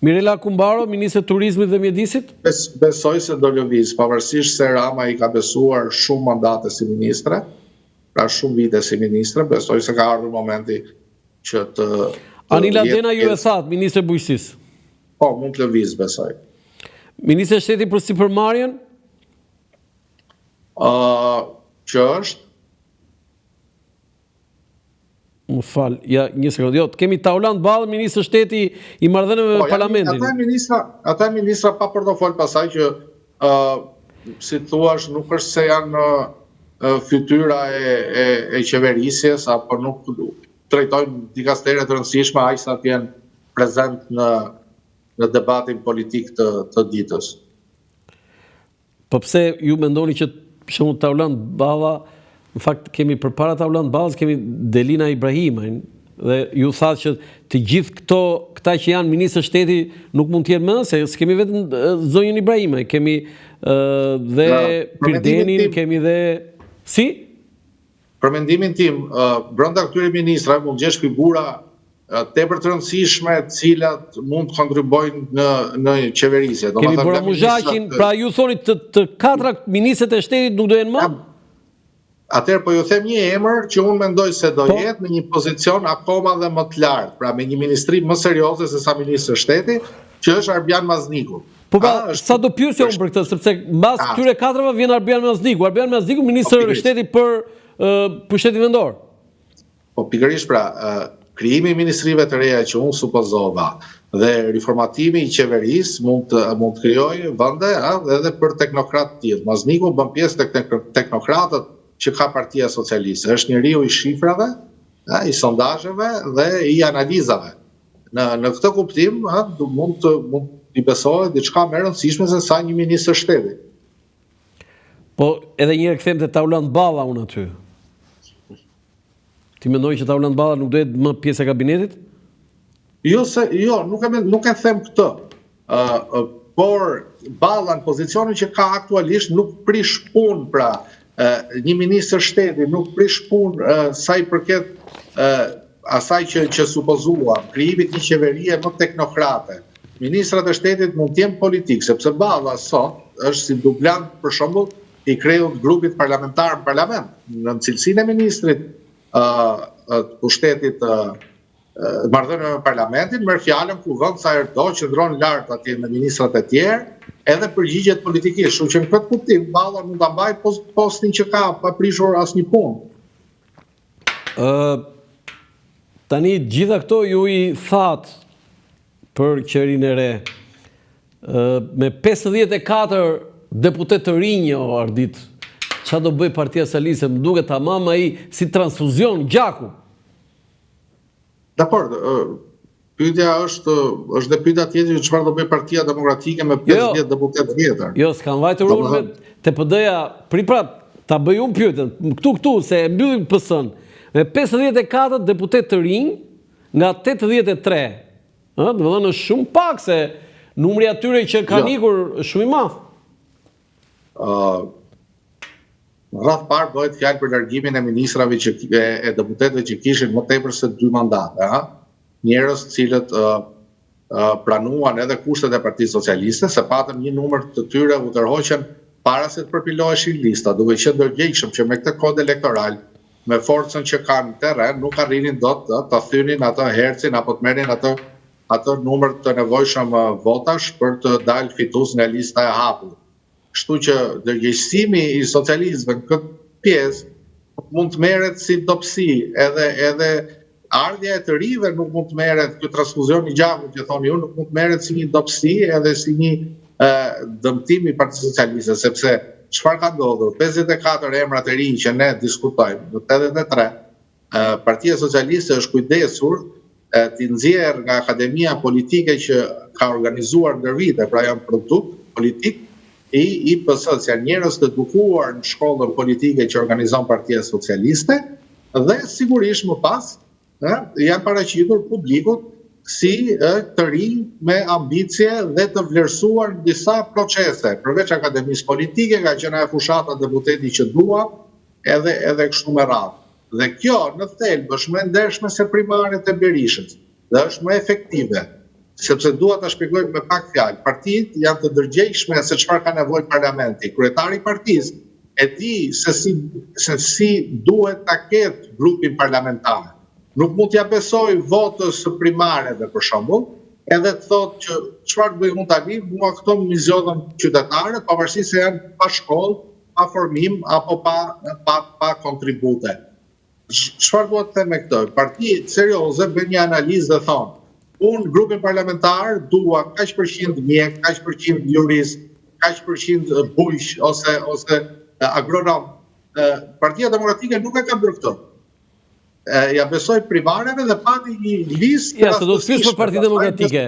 Mirela Kumbaro, Ministre e Turizmit dhe Mjedisit? Besoj se do lëviz, pavarësisht se Rama i ka besuar shumë mandate si ministre, pra shumë vite si ministre, besoj se ka ardhur momenti që të... Anila Dena ju e thatë, Ministre e Bujqësisë? Po, mund të lëviz, besoj. Ministre e Shtetit për sipërmarrjen? Që është? Më falë, ja, një sekundë. Jo, kemi Tauland Ballë, Ministre Shteti i marrëdhënieve me Parlamentin. Ata ministra pa portofol pasaj që, si thuash, nuk është se janë fytyra e qeverisjes, apo nuk trajtojnë dikastere të rëndësishme, aq sa të jenë prezent në debatin politik të ditës. Po pse ju mendoni që shumë Tauland Balla, në fakt kemi përpara Tauland Ballës, kemi Delina Ibrahimajn, dhe ju thatë që të gjithë këta që janë ministrë shteti nuk mund t'jenë më, se s'kemi vetëm zonjën Ibrahimaj, kemi dhe Pirdenin, kemi dhe... Si? Për mendimin tim, brenda këtyre ministrave mund gjesh figura tepër të rëndësishme, cilat mund të kontribojnë në qeverisje. Kemi Bora Muzhaqin, pra ju thoni të katra ministrët e shtetit nuk do jenë më? Atëherë po ju them një emër që unë mendoj se do jetë në një pozicion akoma dhe më të lartë, pra me një ministri më serioze se sa ministri i shtetit, që është Arbian Mazniku. Po sa do pyesja unë për këtë, sepse mbas këtyre katrave vjen Arbian Mazniku. Arbian Mazniku, ministri i shtetit për pushtetin vendor. Po pikërisht pra, krijimi i ministrive të reja që unë supozova dhe riformatimi i qeverisë mund të krijojë vende edhe për teknokrat të tjerë. Mazniku bën pjesë tek teknokratët që ka Partia Socialiste. Është njeriu i shifrave, i sondazheve dhe i analizave. Në këtë kuptim, mund t'i besohet diçka më e rëndësishme se sa një ministër shteti. Po edhe një herë kthem te Tauland Balla unë aty. Ti mendoj që Tauland Balla nuk do jetë më pjesë e kabinetit? Jo, nuk e them këtë. Por Balla në pozicionin që ka aktualisht nuk prish punë, pra një ministër shteti nuk prish punë sa i përket asaj që supozuam, krijimit një qeverie më teknokrate. Ministrat e shtetit mund të jenë politik, sepse Balla sot është si dublant për shembull i krejut grupit parlamentar në parlament, në cilësinë e ministrit të pushtetit marrëdhënieve me parlamentin, merr fjalën ku vend sa herë do, qëndron lart atje me ministrat e tjerë, edhe përgjigjet politikisht, kështu që në këtë kuptim Balla mund ta mbajë postin që ka pa prishur asnjë punë. Tani gjitha këto ju i thatë për qeverinë e re. Me 54 deputet të rinj o Ardit, çfarë do bëj Partia Socialiste? Më duket tamam ai si transfuzion gjaku. Dakor, pyetja është dhe pyetja tjetër, çfarë do bëj Partia Demokratike me 50 deputet vjetër? Jo, s'kam vajtur unë me TPD-ja, pra ta bëj unë pyetjen, këtu se e mbyllim PS-n, me 54 deputet të rinj nga 83. Domethënë është shumë pak, se numri atyre që kanë ikur është shumë i madh. Në radhë parë bëhet fjalë për largimin e ministrave e deputetëve që kishin më tepër se 2 mandate, njerëz të cilët pranuan edhe kushtet e Partisë Socialiste, se patëm një numër të tyre u tërhoqen para se të përpiloheshin lista, duke qenë ndërgjegjshëm që me këtë kod elektoral me forcën që kanë terren, nuk arrinin dot të thynin atë hercin apo të merrin atë numër të nevojshëm votash për të dalë fitues nga lista e hapur. Kështu që dërgjegjësimi i socialistëve në këtë pjesë mund të merret si dobësi, edhe ardhja e të rive nuk mund të merret, ky transfuzion i gjakut që thoni ju, nuk mund të merret si një dobësi edhe si një dëmtim i Partisë Socialiste, sepse çfarë ka ndodhur? 54 emrat e rinj që ne diskutojmë, në 83, Partia Socialiste është kujdesur t'i nxjerrë nga akademia politike që ka organizuar ndër vite, pra janë produkt politik i IPS-s, janë njerëz të edukuar në shkollën politike që organizon Partia Socialiste, dhe sigurisht më pas janë paraqitur publikut si të rinj me ambicie dhe të vlerësuar në disa procese, përveç akademisë politike, ka qenë e fushata deputeti që dua, edhe kështu me radhë. Dhe kjo në thelb është më e ndershme se primaret e Berishës, dhe është më efektive, sepse dua ta shpjegoj me pak fjalë. Partitë janë të ndërgjegjshme se çfarë ka nevojë parlamenti. Kryetari i partisë e di se si duhet ta ketë grupin parlamentar. Nuk mund t'ja besoj votës së primareve për shembull, edhe të thotë që çfarë bëj unë tani, mua këto më zgjodhen qytetarët, pavarësisht se janë pa shkollë, pa formim apo pa kontribute. Çfarë duhet të them me këtë? Partitë serioze bëjnë një analizë dhe thonë: unë grupin parlamentar dua kaq përqind mjek, kaq përqind jurist, kaq përqind bujq ose agronom. Partia Demokratike nuk e ka bërë këtë. Ja besoj primareve dhe pati një listë. Ja, se do të pyes për Partinë Demokratike.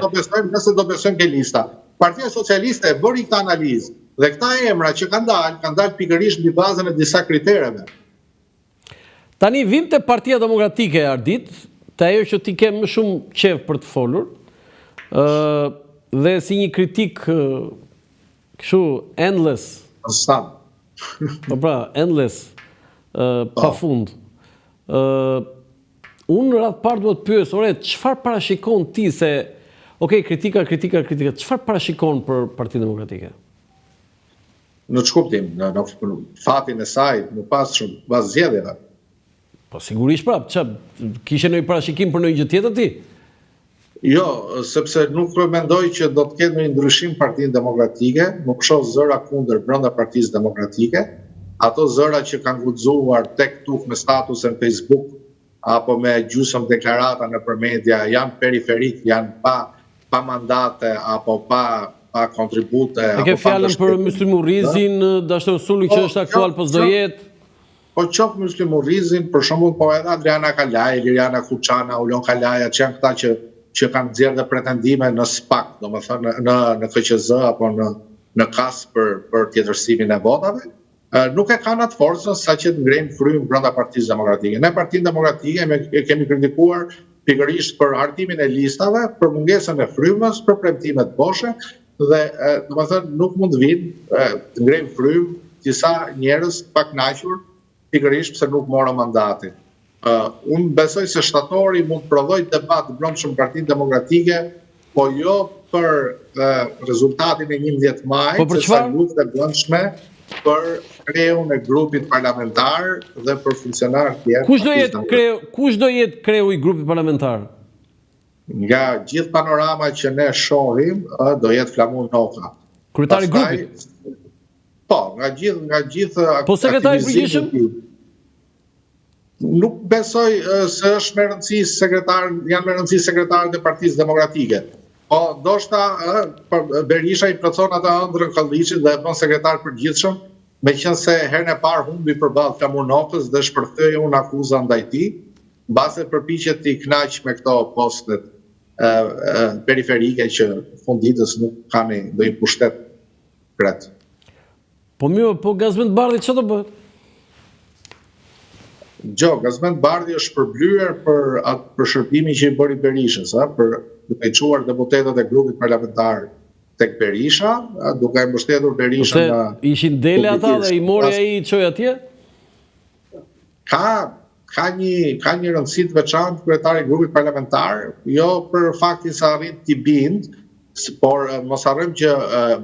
Nëse do besojmë ke lista. Partia Socialiste e bëri këtë analizë dhe këta emra që kanë dalë pikërisht mbi bazën e disa kritereve. Tani vim te Partia Demokratike, Ardit, te ajo që ti ke më shumë qef për të folur, dhe si një kritik kështu endless. Po pra, endless, pa fund. Unë në radhë parë duhet pyes, çfarë parashikon ti se, kritika, çfarë parashikon për Partinë Demokratike? Në ç'kuptim, në fatin e saj, në pas zgjedhjeve. Po sigurisht prap, kishe ndonjë parashikim për ndonjë gjë tjetër ti? Jo, sepse nuk mendoj që do të ketë një ndryshim Partinë Demokratike, nuk shoh zëra kundër brenda Partisë Demokratike. Ato zëra që kanë guxuar tek tuk me statuse në Facebook apo me gjysmë deklarata nëpër media janë periferik, janë pa mandate apo pa kontribute. E ke fjalën për Myslim Urrizin, Dashur Sulli që është aktual po s'do jetë. Po qoftë Myslim Urrizin, për shembull, po edhe Adriana Kalaj, Liriana Kuçana, Ulon Kalaja, që janë këta që kanë nxjerrë pretendime në SPAK, domethënë në KQZ apo në KAS për tjetërsimin e votave, nuk e kanë atë forcën sa që të ngrejnë frym brenda Partisë Demokratike. Ne Partinë Demokratike e kemi kritikuar pikërisht për hartimin e listave, për mungesën e frymës, për premtime të boshe, dhe domethënë nuk mund të vinë të ngrejnë frym disa njerëz pa kënaqur pikërisht pse nuk morën mandatin. Unë besoj se shtatori mund të prodhojë debat brendshëm Partinë Demokratike, po jo për rezultatin e 11 majit, po për çfarë? Luftë e brendshme për kreun e grupit parlamentar dhe për funksionarët tjerë. Kush do jetë kreu i grupit parlamentar? Nga gjithë panorama që ne shohim, do jetë Flamur Noka. Kryetari i grupit? Po, nga gjithë po sekretari i përgjithshëm? Nuk besoj se është me rëndësi janë me rëndësi sekretarët e Partisë Demokratike. Po, ndoshta Berisha i plotson atë ëndrrën Kolliçit dhe e bën sekretar përgjithshëm, meqense herën e parë humbi përballë Flamur Nokës dhe shpërthoi unë akuza ndaj tij, mbase përpiqet të kënaq me këto postet periferike që funditës nuk kanë ndonjë pushtet krejt. Po mirë, po Gazmend Bardhi çfarë do bëhet? Gazmend Bardhi është përblyer për shërbimin që i bëri Berishës, për duke çuar deputetët e grupit parlamentar tek Berisha, duke e mbështetur Berishën në... Ishin dele ata dhe i mori ai i çoi atje? Ka një rëndësi të veçantë kryetari i grupit parlamentar, jo për faktin se arrit t'i bind, por mos harrojmë që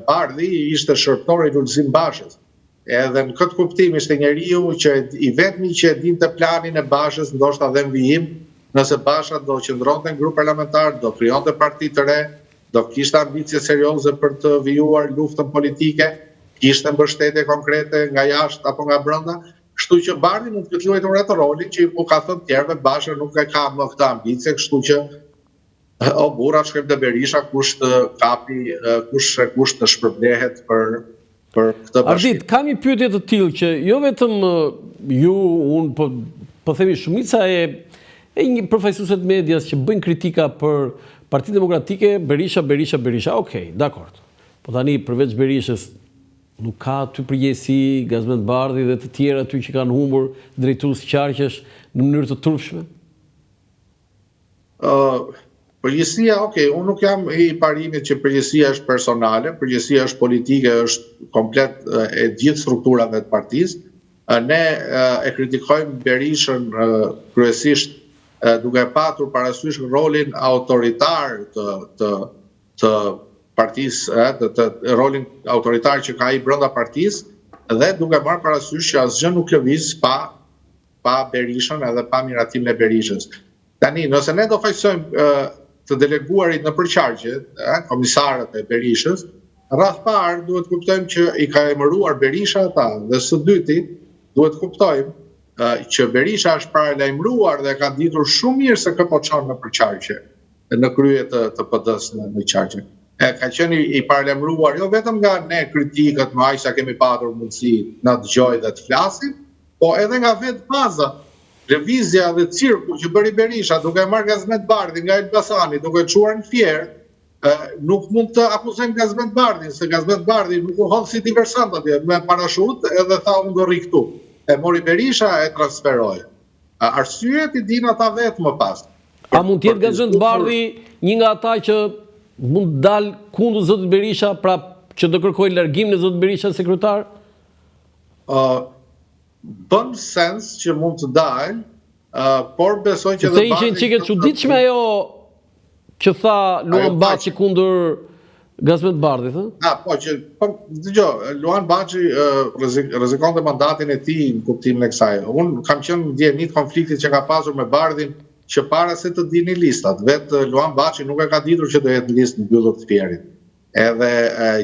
Bardhi ishte shërptor i Lulzim Bashës. edhe në këtë kuptim ishte njeriu që i vetmi që e dinte planin e Bashës, ndoshta dhe në vijim, nëse Basha do qëndronte në grup parlamentar, do krijonte parti të re, do kishte ambicie serioze për të vijuar luftën politike, kishte mbështetje konkrete nga jashtë apo nga brenda, kështu që Bardhi mund të ketë luajtur atë rolin që u ka thënë tjerëve, Basha nuk e ka më këtë ambicie, kështu që o burra shkrim të Berisha, kush të kapi, kush të shpërblehet për këtë bashkim. Ardit, kam një pyetje të tillë që jo vetëm ju, unë po themi shumica e një përfaqësuesve të medias që bëjnë kritika për Partinë Demokratike, Berisha, okej, dakord. Po tani përveç Berishës nuk ka aty përgjegjësi Gazmend Bardhi dhe të tjerë aty që kanë humbur drejtues qarqesh në mënyrë të turpshme? Përgjësia, unë nuk jam i parimit që përgjësia është personale, përgjësia është politike, është komplet e gjithë strukturave të partisë. Ne e kritikojmë Berishën kryesisht duke patur parasysh rolin autoritar të partisë, rolin autoritar që ka i brenda partisë, dhe duke marrë parasysh që asgjë nuk lëviz pa Berishën edhe pa miratimin e Berishës. Tani, nëse ne do faqësojmë të deleguarit në përqargje, komisarët e Berishës, rreth parë duhet kuptojmë që i ka emëruar Berisha ata, dhe së dyti duhet kuptojmë që Berisha është paralajmëruar dhe ka ditur shumë mirë se kë po çon në përqargje, në krye të PD-s në qargje. Ka qenë i paralajmëruar jo vetëm nga ne kritikët, më aq sa kemi patur mundësi na dëgjoj dhe të flasim, po edhe nga vetë baza. Lëvizja dhe cirku që bëri Berisha duke marrë Gazmend Bardhi nga Elbasani, duke çuar në Fier, nuk mund të akuzojmë Gazmend Bardhin, se Gazmend Bardhi nuk u hodh si diversant atje me parashut edhe tha unë do rri këtu. E mori Berisha e transferoi. Arsyet i din ata vetë më pas. A mund të jetë Gazmend Bardhi një nga ata që mund dal kundër zotit Berisha, pra që do kërkojë largimin e zotit Berisha sekretar? Bën sens që mund të dalë, por besoj që dhe Bardhi... Se ishin çike çuditshme ajo që tha Luan Baçi kundër Gazmend Bardhit, ë? Po që dëgjoj, Luan Baçi rrezikonte mandatin e tij në kuptimin e kësaj. Unë kam qenë në ndjenjë konfliktit që ka pasur me Bardhin që para se të dini listat. Vetë Luan Baçi nuk e ka ditur që do jetë në listë mbyllur të Fierit. Edhe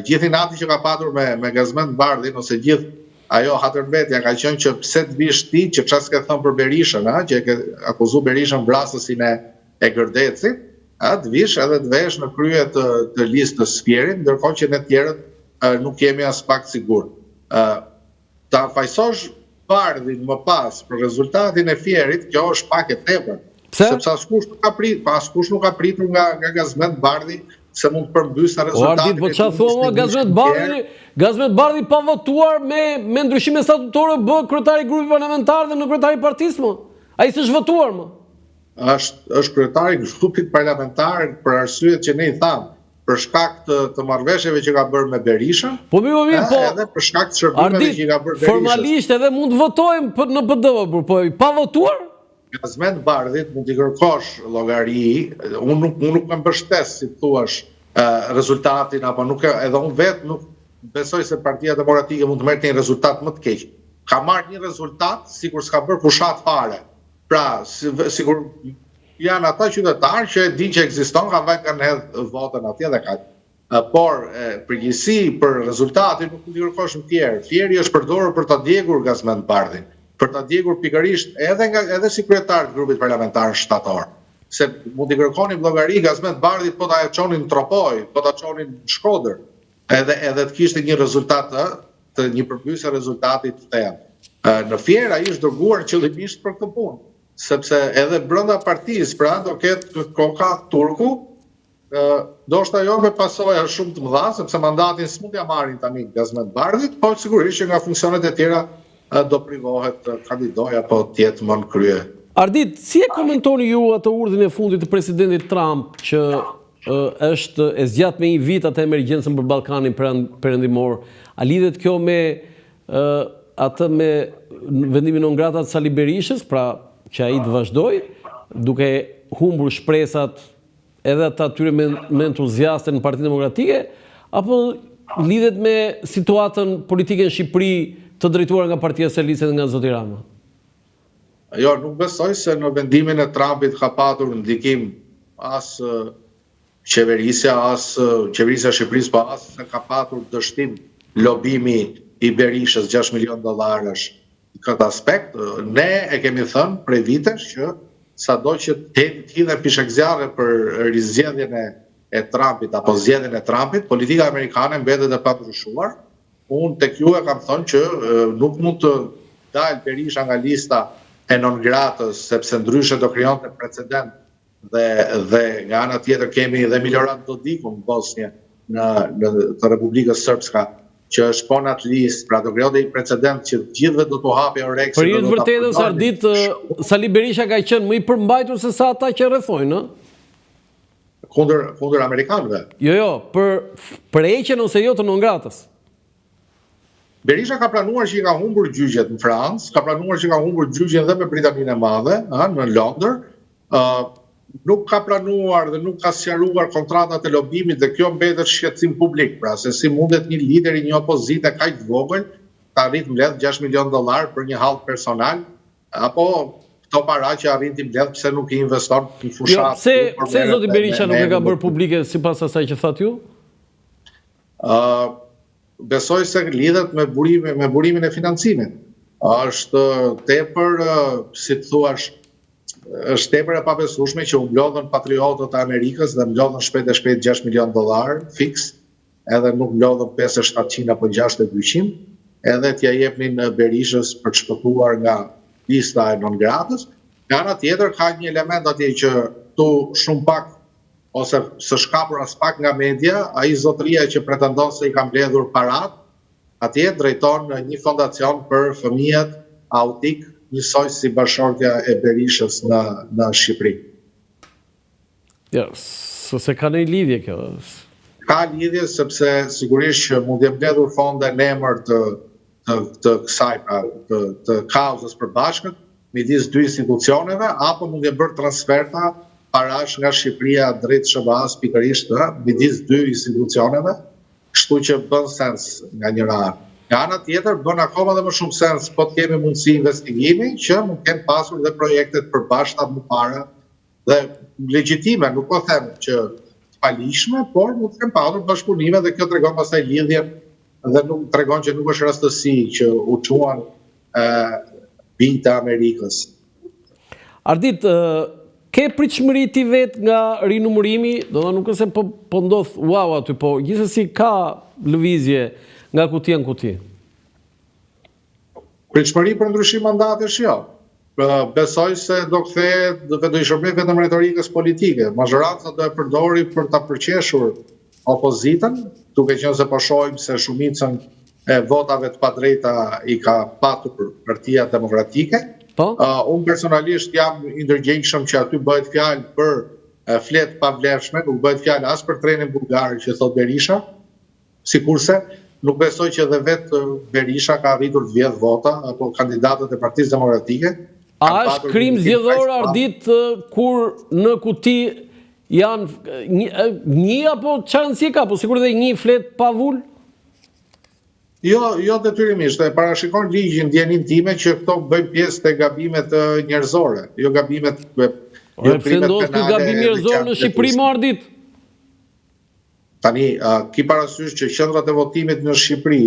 gjithë inati që ka patur me Gazmend Bardhin ose gjithë ajo hatërmbetja ka qenë që pse të vish ti që çfarë s'ke thënë për Berishën, që e ke akuzuar Berishën vrasësin e Gërdecit, të vish edhe të vesh në krye të listës Fierit, ndërkohë që ne tjerët nuk jemi as pak sigur. Ta fajsosh Bardhin më pas për rezultatin e Fierit, kjo është pak e tepër. Sepse askush nuk ka pritur nga Gazmend Bardhi se mund të përmbysë rezultatin. Po çfarë thua Gazmend Bardhi pa votuar me ndryshime statutore bë kryetari i grupit parlamentar dhe në kryetari i partisë më. Ai s'është votuar më. Është kryetari i grupit parlamentar për arsyet që ne i tham, për shkak të marrëveshjeve që ka bërë me Berishën. Po mirë, po. Edhe për shkak të shërbimeve që ka bërë Berishës. Formalisht edhe mund të votojmë në PD, po pa votuar? Gazmend Bardhit mund t'i kërkosh llogari, unë nuk më mbështes si thuash rezultatin apo nuk edhe unë vetë nuk besoj se Partia Demokratike mund të merrte një rezultat më të keq. Ka marrë një rezultat sikur s'ka bërë kushat fare. Pra, sikur janë ata qytetarë që e din që ekziston, kanë hedhë votën atje dhe ka. Por përgjegjësi për rezultatin nuk mund t'i kërkosh në tjerë. Fieri është përdorur për ta djegur Gazmend Bardhin, për ta djegur pikërisht edhe si kryetar të grupit parlamentar shtator. Se mund t'i kërkonin llogari Gazmend Bardhit po ta çonin në Tropoj, po ta çonin në Shkodër, edhe të kishte një rezultat një përmbysje rezultatit të thellë. Në Fier ai është dërguar qëllimisht për këtë punë, sepse edhe brenda partisë, pra do ketë koka turku, ndoshta jo me pasoja shumë të mëdha, sepse mandatin s'mund t'ia marrin tani Gazmend Bardhit, po sigurisht që nga funksionet e tjera do privohet kandidoja apo të jetë më në krye. Ardit, si e komentoni ju atë urdhrin e fundit të presidentit Trump që është e zgjat me një vit atë emergjencën për Ballkanin perëndimor? A lidhet kjo me atë me vendimin non grata të Sali Berishës, pra që ai të vazhdoj, duke humbur shpresat edhe ata atyre me entuziaste në Partinë Demokratike, apo lidhet me situatën politike në Shqipëri të drejtuar nga Partia Socialiste dhe nga zoti Rama? Jo, nuk besoj se në vendimin e Trumpit ka patur ndikim as qeverisja, as qeverisja e Shqipërisë, pa as se ka patur dështim lobimi i Berishës $6 milion këtë aspekt. Ne e kemi thënë prej vitesh që sado që hidhen pishekzjarre për rizgjedhjen e Trumpit apo zgjedhjen e Trumpit, politika amerikane mbetet e pandryshuar. Unë tek ju e kam thënë që nuk mund të dalë Berisha nga lista e non gratës, sepse ndryshe do krijonte precedent dhe nga ana tjetër kemi dhe Milorad Dodikun në Bosnjë në të Republikës Srpska, që është po në atë listë, pra do krijonte një precedent që gjithëve do t'u hapi oreksin. Për të vërtetën Ardit, Sali Berisha ka qenë më i përmbajtur se sa ata që rrethojnë, ë? Kundër amerikanëve. Jo, për heqjen ose jo të non-gratës. Berisha ka planuar që i ka humbur gjyqjet në Francë, ka planuar që i ka humbur gjyqjen dhe me Britaninë e Madhe, në Londër. Nuk ka planuar dhe nuk ka sqaruar kontratat e lobimit dhe kjo mbetet shqetësim publik, pra se si mundet një lider i një opozite kaq vogël të arrit mbledh $6 milion për një hall personal, apo këto para që arrin të mbledh pse nuk i investon në fushat. Pse zoti Berisha nuk e ka bërë publike sipas asaj që thatë ju? Besoj se lidhet me burimin e financimit. Është tepër, si të thuash, është tepër e pabesueshme që u mblodhën patriotët e Amerikës dhe mblodhën shpejt e shpejt $6 milion fix, edhe nuk mblodhën 5.700 apo 6.200, edhe t'ja jepnin Berishës për të shpëtuar nga lista e non gratës. Nga ana tjetër ka një element atje që tu shumë pak ose së shkapur as pak nga media, ai zotëria që pretendon se i ka mbledhur parat, atje drejton një fondacion për fëmijët autik, njësoj si bashkëshortja e Berishës në Shqipëri. Ja, se ka një lidhje kjo? Ka lidhje sepse sigurisht që mund të mbledhur fonde në emër të kësaj, të kauzës përbashkët, midis dy institucioneve, apo mund të bërë transferta parash nga Shqipëria drejt SBA-s pikërisht midis dy institucioneve, kështu që bën sens nga njëra anë. Nga ana tjetër, bën akoma dhe më shumë sens po të kemi mundësi investigimi që mund të kenë pasur dhe projektet përbashkëta më para dhe legjitime, nuk po them që të palishme, por mund të kenë pasur bashkëpunime dhe kjo tregon pastaj lidhjen dhe nuk tregon që nuk është rastësi që u çuan bijtë e Amerikës. Ardit, ke pritshmëri ti vet nga rinumërimi, do të nuk është se po ndodh wow aty, po gjithsesi ka lëvizje nga kuti në kuti? Pritshmëri për ndryshim mandatesh jo. Besoj se do kthehet, do i shërbej vetëm retorikës politike. Mazhoranca do e përdori për ta përqeshur opozitën, duke qenë se po shohim se shumicën e votave të padrejta i ka patur Partia Demokratike. Unë personalisht jam i ndërgjegjshëm që aty bëhet fjalë për fletë pavlefshme, nuk bëhet fjalë as për trenin bullgar që thot Berisha, sikurse nuk besoj që edhe vetë Berisha ka arritur të vjedh vota, apo kandidatët e Partisë Demokratike. A është krim zgjedhor Ardit kur në kuti janë një apo çansi ka, po sigurisht edhe një flet pa vull? Jo detyrimisht, e parashikon ligji ndjenin time që këto bëjnë pjesë të gabimet njerëzore, jo gabimet pse ndodh ky gabim njerëzor në Shqipëri më Ardit? Tani, ki parasysh që qendrat e votimit në Shqipëri,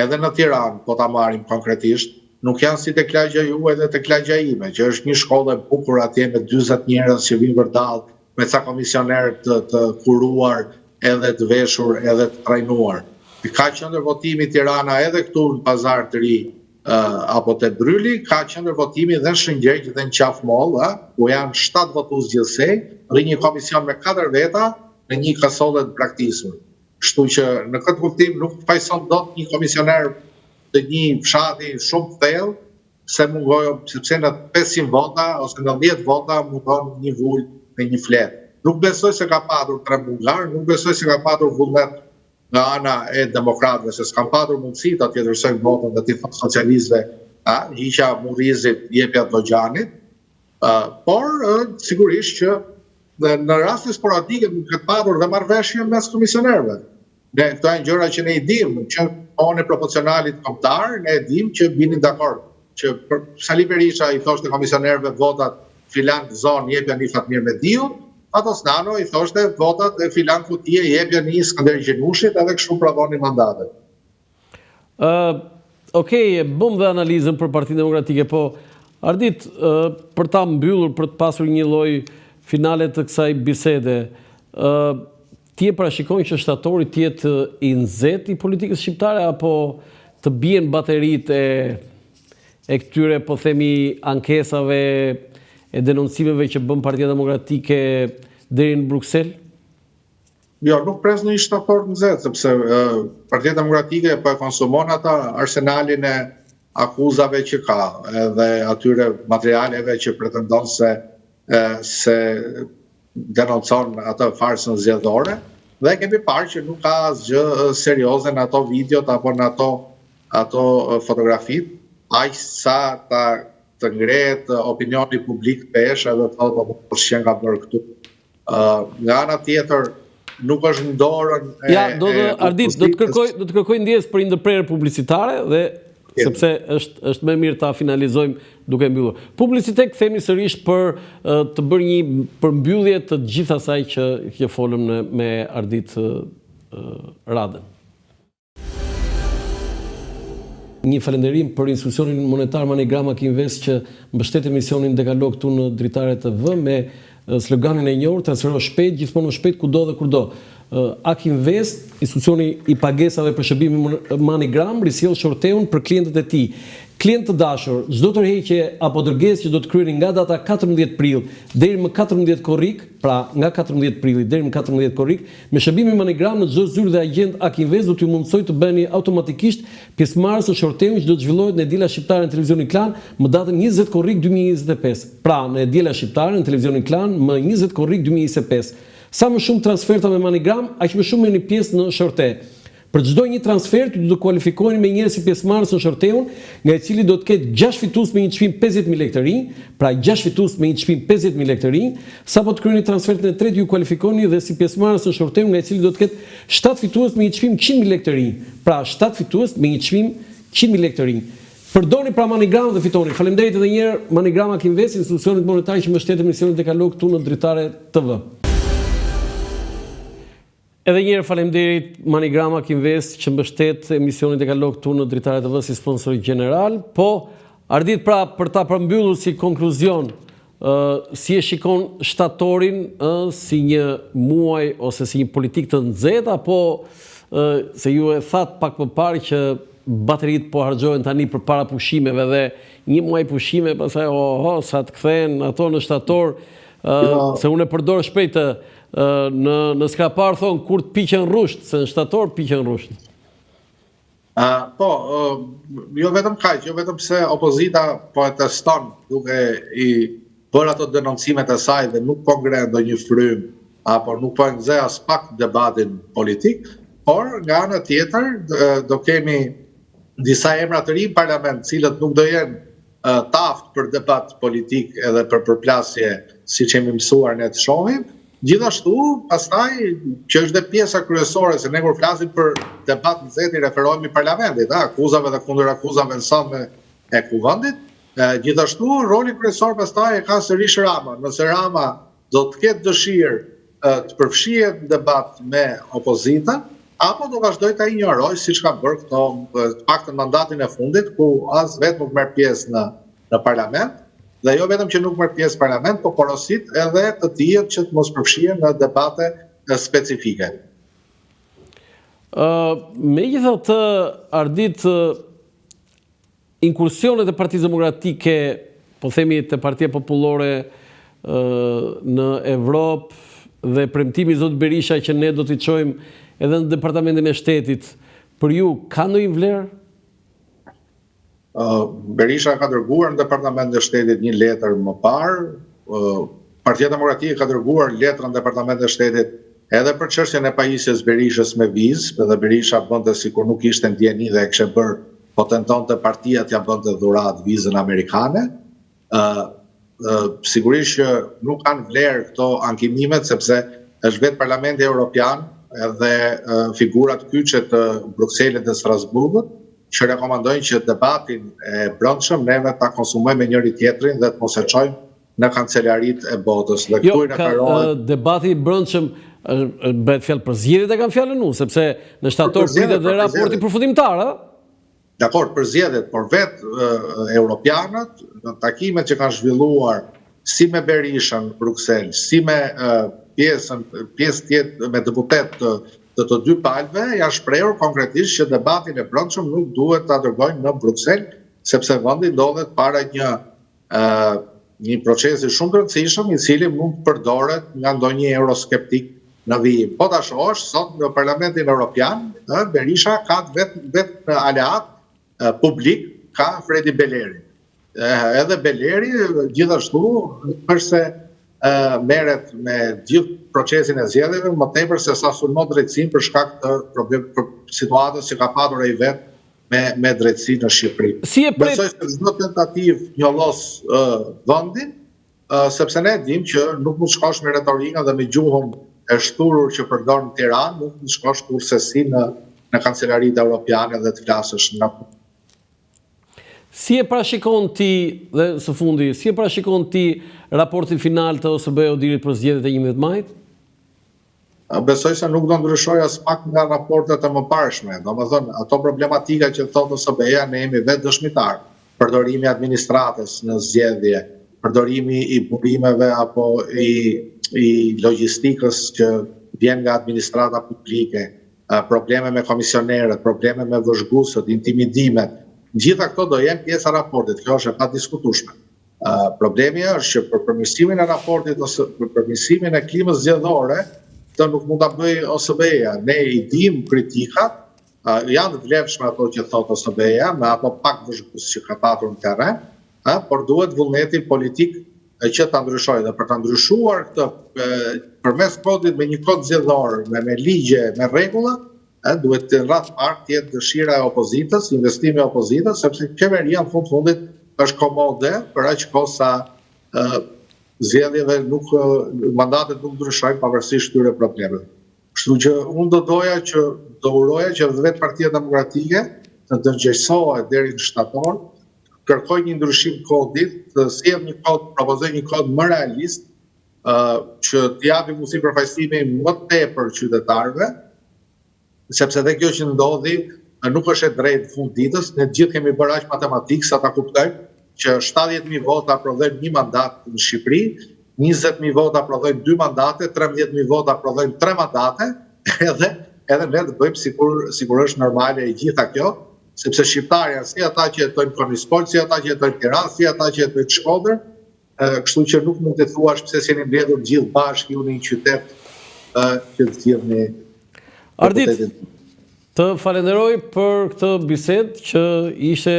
edhe në Tiranë, po ta marrim konkretisht, nuk janë si tek lagja juaj dhe tek lagja ime, që është një shkollë e bukur atje me 40 njerëz që vinë vërdall, me ca komisionerë të kuruar, edhe të veshur, edhe të trajnuar. Ka qendër votimi Tirana edhe këtu në Pazar të Ri, apo te Bryli, ka qendër votimi dhe në Shëngjej dhe në Qafmoll, ku janë 7 votues gjithsej, rri një komision me 4 veta, në një kasole të braktisur. Kështu që në këtë kuptim nuk pajson dot një komisioner të një fshati shumë të thellë, sepse në 500 vota ose në 10 vota mungon një vull në një flet. Nuk besoj se ka patur tre bulgar, nuk besoj se ka patur vullnet nga ana e demokratëve, se s'kan patur mundësi ta tjetërsojnë votën dhe t'i thonë socialistëve, hiqa Murrizit, jepja Dogjanit, por sigurisht që dhe në raste sporadike nuk këtë patur dhe marrëveshje mes komisionerëve. Këto janë gjëra që ne i dimë, që kohën e proporcionalit kombëtar, ne e dim që binin dakord që Sali Berisha i thoshte komisionerëve votat filan zonë jepja një Fatmir Mediu, Atos Nano i thoshte votat e filan kutije jepja një Skënder Gjenushit, edhe kështu prodhonin mandatet. Okej, bëm dhe analizën për Partinë Demokratike, po Ardit, për ta mbyllur, për të pasur një lloj finale të kësaj bisede, ti e parashikon që shtatori të jetë i nxehtë i politikës shqiptare, apo të bien bateritë e këtyre, po themi, ankesave e denoncimeve që bën Partia Demokratike deri në Bruksel? Jo, nuk pres në një shtator të nxehtë, sepse Partia Demokratike po e konsumon ata arsenalin e akuzave që ka, edhe atyre materialeve që pretendon se denoncon atë farsën zgjedhore, dhe kemi parë që nuk ka asgjë serioze në ato videot apo në ato fotografit, aq sa të ngrehet opinioni publik pesh edhe të thotë po s'ka nga bërë këtu. Nga ana tjetër, nuk është në dorën Ardit, do të kërkoj ndjes për ndërprerje publicitare dhe sepse është më mirë ta finalizojmë duke mbyllur. Publicitet kthehemi sërish për të bërë një përmbyllje të gjithë asaj që folëm me Ardit Radën. Një falënderim për institucionin monetar Manigrama Kinvest që mbështet emisionin Dekalog këtu në Dritare TV me sloganin e njohur, transfero shpejt, gjithmonë shpejt, kudo dhe kurdo. Akinvest, institucioni i pagesave për shërbimin Manigram, risjell shorteun për klientët e tij. Klient të dashur, çdo tërheqje apo dërgesë që do të kryeni nga data 14 prill deri më 14 korrik, pra nga 14 prilli deri më 14 korrik, me shërbimin Manigram në çdo zyrë dhe agjent Akinvest do t'ju mundsoj të bëheni automatikisht pjesëmarrës në shorteun që do të zhvillohet në Diela Shqiptare në Televizionin Klan më datën 20 korrik 2025. Pra, në Diela Shqiptare në Televizionin Klan më 20 korrik 2025. Sa më shumë transferta me Manigram, aq më shumë merrni pjesë në shorte. Për çdo një transfer ju do të kualifikoheni me njëri si pjesëmarrës në shorteun, nga i cili do të ketë 6 fitues me një çmim 50.000 lekë të rinj, pra 6 fitues me një çmim 50.000 lekë të rinj, sapo të kryeni transfertin e tretë ju kualifikoni dhe si pjesëmarrës në shorteun, nga i cili do të ketë 7 fitues me një çmim 100.000 lekë të rinj, pra 7 fitues me një çmim 100.000 lekë të rinj. Përdorni pra Manigram dhe fitoni. Faleminderit edhe një herë Manigrama Kinvest, institucionit monetar që mbështet emisionin Dekalog këtu në Dritare TV. Edhe njërë faleminderit Manigrama Kinvest që mbështet emisionin Dekalog këtu në Dritare TV si sponsor general, po Ardit pra për ta përmbyllur si konkluzion, si e shikon shtatorin si një muaj ose si një politik të nxehtë, apo se ju e thatë pak më parë që baterit po harxhohen tani për para pushimeve dhe një muaj pushime, pastaj sa të kthehen ato në shtator, se unë e përdor shpejt në skrapar thonë kur të piqen rusht, se në shtator piqen rusht. Po, jo vetëm kaq, jo vetëm se opozita po e teston duke i bërë ato denoncimet e saj dhe nuk po ngre ndonjë frym apo nuk po nxeh as pak debatin politik, por nga ana tjetër do kemi disa emra të rinj në parlament, cilët nuk do jenë taft për debat politik edhe për përplasje siç jemi mësuar ne të shohim. Gjithashtu, pastaj, që është dhe pjesa kryesore, se ne kur flasim për debat në nxehtë i referohemi parlamentit, akuzave dhe kundër akuzave në sallën e kuvendit. Gjithashtu, roli kryesor pastaj e ka sërish Rama. Nëse Rama do të ketë dëshirë të përfshihet në debat me opozitën, apo do vazhdoj të injoroj, siç ka bërë këto, të paktën mandatin e fundit, ku as vetë nuk merr pjesë në parlament. Dhe jo vetëm që nuk merr pjesë parlament, po porosit edhe të tjerë që të mos përfshihen në debate specifike. Megjithatë, Ardit, inkursionet e Partisë Demokratike, po themi të Partia Popullore në Evropë dhe premtimi i Zot Berisha që ne do t'i çojmë edhe në Departamentin e Shtetit, për ju ka ndonjë vlerë? Berisha ka dërguar në Departamentin e Shtetit një letër më parë, Partia Demokratike ka dërguar letrën në Departamentin e Shtetit edhe për çështjen e pajisjes Berishës me vizë, dhe Berisha bënte sikur nuk ishte ndjeni dhe e kishte bërë, po tentonte partia t'ia bënte dhuratë vizën amerikane. Sigurisht që nuk kanë vlerë këto ankimimet, sepse është vetë Parlamenti Evropian edhe figurat kyçe të Brukselit dhe Strasburgut, që rekomandojnë që debatin e brendshëm neve ta konsumojmë me njëri tjetrin dhe të mos e çojmë në kancelarit e botës. Dhe jo, debati i brendshëm bëhet fjalë për zgjedhjet e kam fjalën unë, sepse në shtator pritet dhe raporti përfundimtar, a? Dakor, për zgjedhjet, por vetë europianët, në takimet që kanë zhvilluar si me Berishën në Bruksel, si me pjesë tjetë me deputet të dy palëve, janë shprehur konkretisht që debatin e brendshëm nuk duhet ta dërgojnë në Bruksel, sepse vendi ndodhet para një procesi shumë të rëndësishëm, i cili mund të përdoret nga ndonjë euroskeptik në vijim. Po ta shohësh sot në Parlamentin Evropian, Berisha ka vetë aleat publik, ka Fredi Beleri. Edhe Beleri gjithashtu përse merret me gjithë procesin e zgjedhjeve, më tepër se sa sulmon drejtësinë për shkak të situatës që ka patur ai vetë me drejtësi në Shqipëri. Besoj se çdo tentativë njollos vendin, sepse ne dim që nuk mund shkosh me retorikën dhe me gjuhën e shturur që përdor në Tiranë, nuk mund shkosh kurse në kancelaritë europiane dhe të flasësh nga. Si e parashikon ti, dhe së fundi, si e parashikon ti raportin final të OSBE-Odirit për zgjedhjet e 11 majit? Besoj se nuk do ndryshoj as pak nga raportet e mëparshme. Domethënë, ato problematika që thotë OSBE-ja ne jemi vetë dëshmitar. Përdorimi administratës në zgjedhje, përdorimi i burimeve apo i logjistikës që vjen nga administrata publike, probleme me komisionerët, probleme me vëzhguesët, intimidimet. Gjitha këto do jenë pjesë e raportit, kjo është e padiskutueshme. Problemi është që për përmirësimin e raportit ose për përmirësimin e klimës zgjedhore, të nuk mund ta bëjë OSBE-ja. Ne i dim kritikat, janë të vlefshme ato që thot OSBE-ja, me ato pak vëzhgues që ka patur në terren, por duhet vullneti politik që ta ndryshojë. Dhe për ta ndryshuar këtë përmes kodit me një kod zgjedhor, me ligje, me rregulla, duhet të rrath parë të jetë dëshira e opozitës, investimi e opozitës, sepse qeveria në fundit është komode për aq kohë sa zgjedhjeve mandatet nuk ndryshojnë pavarësisht këtyre problemeve. Kështu që unë do uroja që vetë Partia Demokratike të ndërgjegjësohet deri në shtator, kërkoj një ndryshim kodit, të sjellë një kod, propozoj një kod më realist, që të japi mundësi përfaqësimi më tepër qytetarëve, sepse dhe kjo që ndodhi nuk është e drejtë fund ditës, ne gjithë kemi bërë aq matematikë sa ta kuptojmë që 70.000 vota aprovojnë një mandat në Shqipëri, 20.000 vota aprovojnë 2 mandate, 13.000 vota aprovojnë 3 mandate, edhe ne të bëjmë sikur është normale e gjitha kjo, sepse shqiptarja si ata që jetojnë në Konispol, si ata që jetojnë në Tiranë, si ata që jetojnë në Shkodër, kështu që nuk mund të thuash pse s'jeni mbledhur gjithë bashkë ju në një qytet që të zgjidhni. Ardit, të falenderoj për këtë bisedë që ishte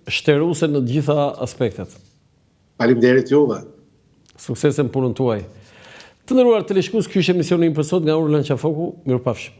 shtëruse në gjitha aspektet. Faleminderit juve. Suksese në punën tuaj. Të nderuar teleshikues, ky është emisioni im për sot nga Urdhra Lançafoku. Mirupafshim.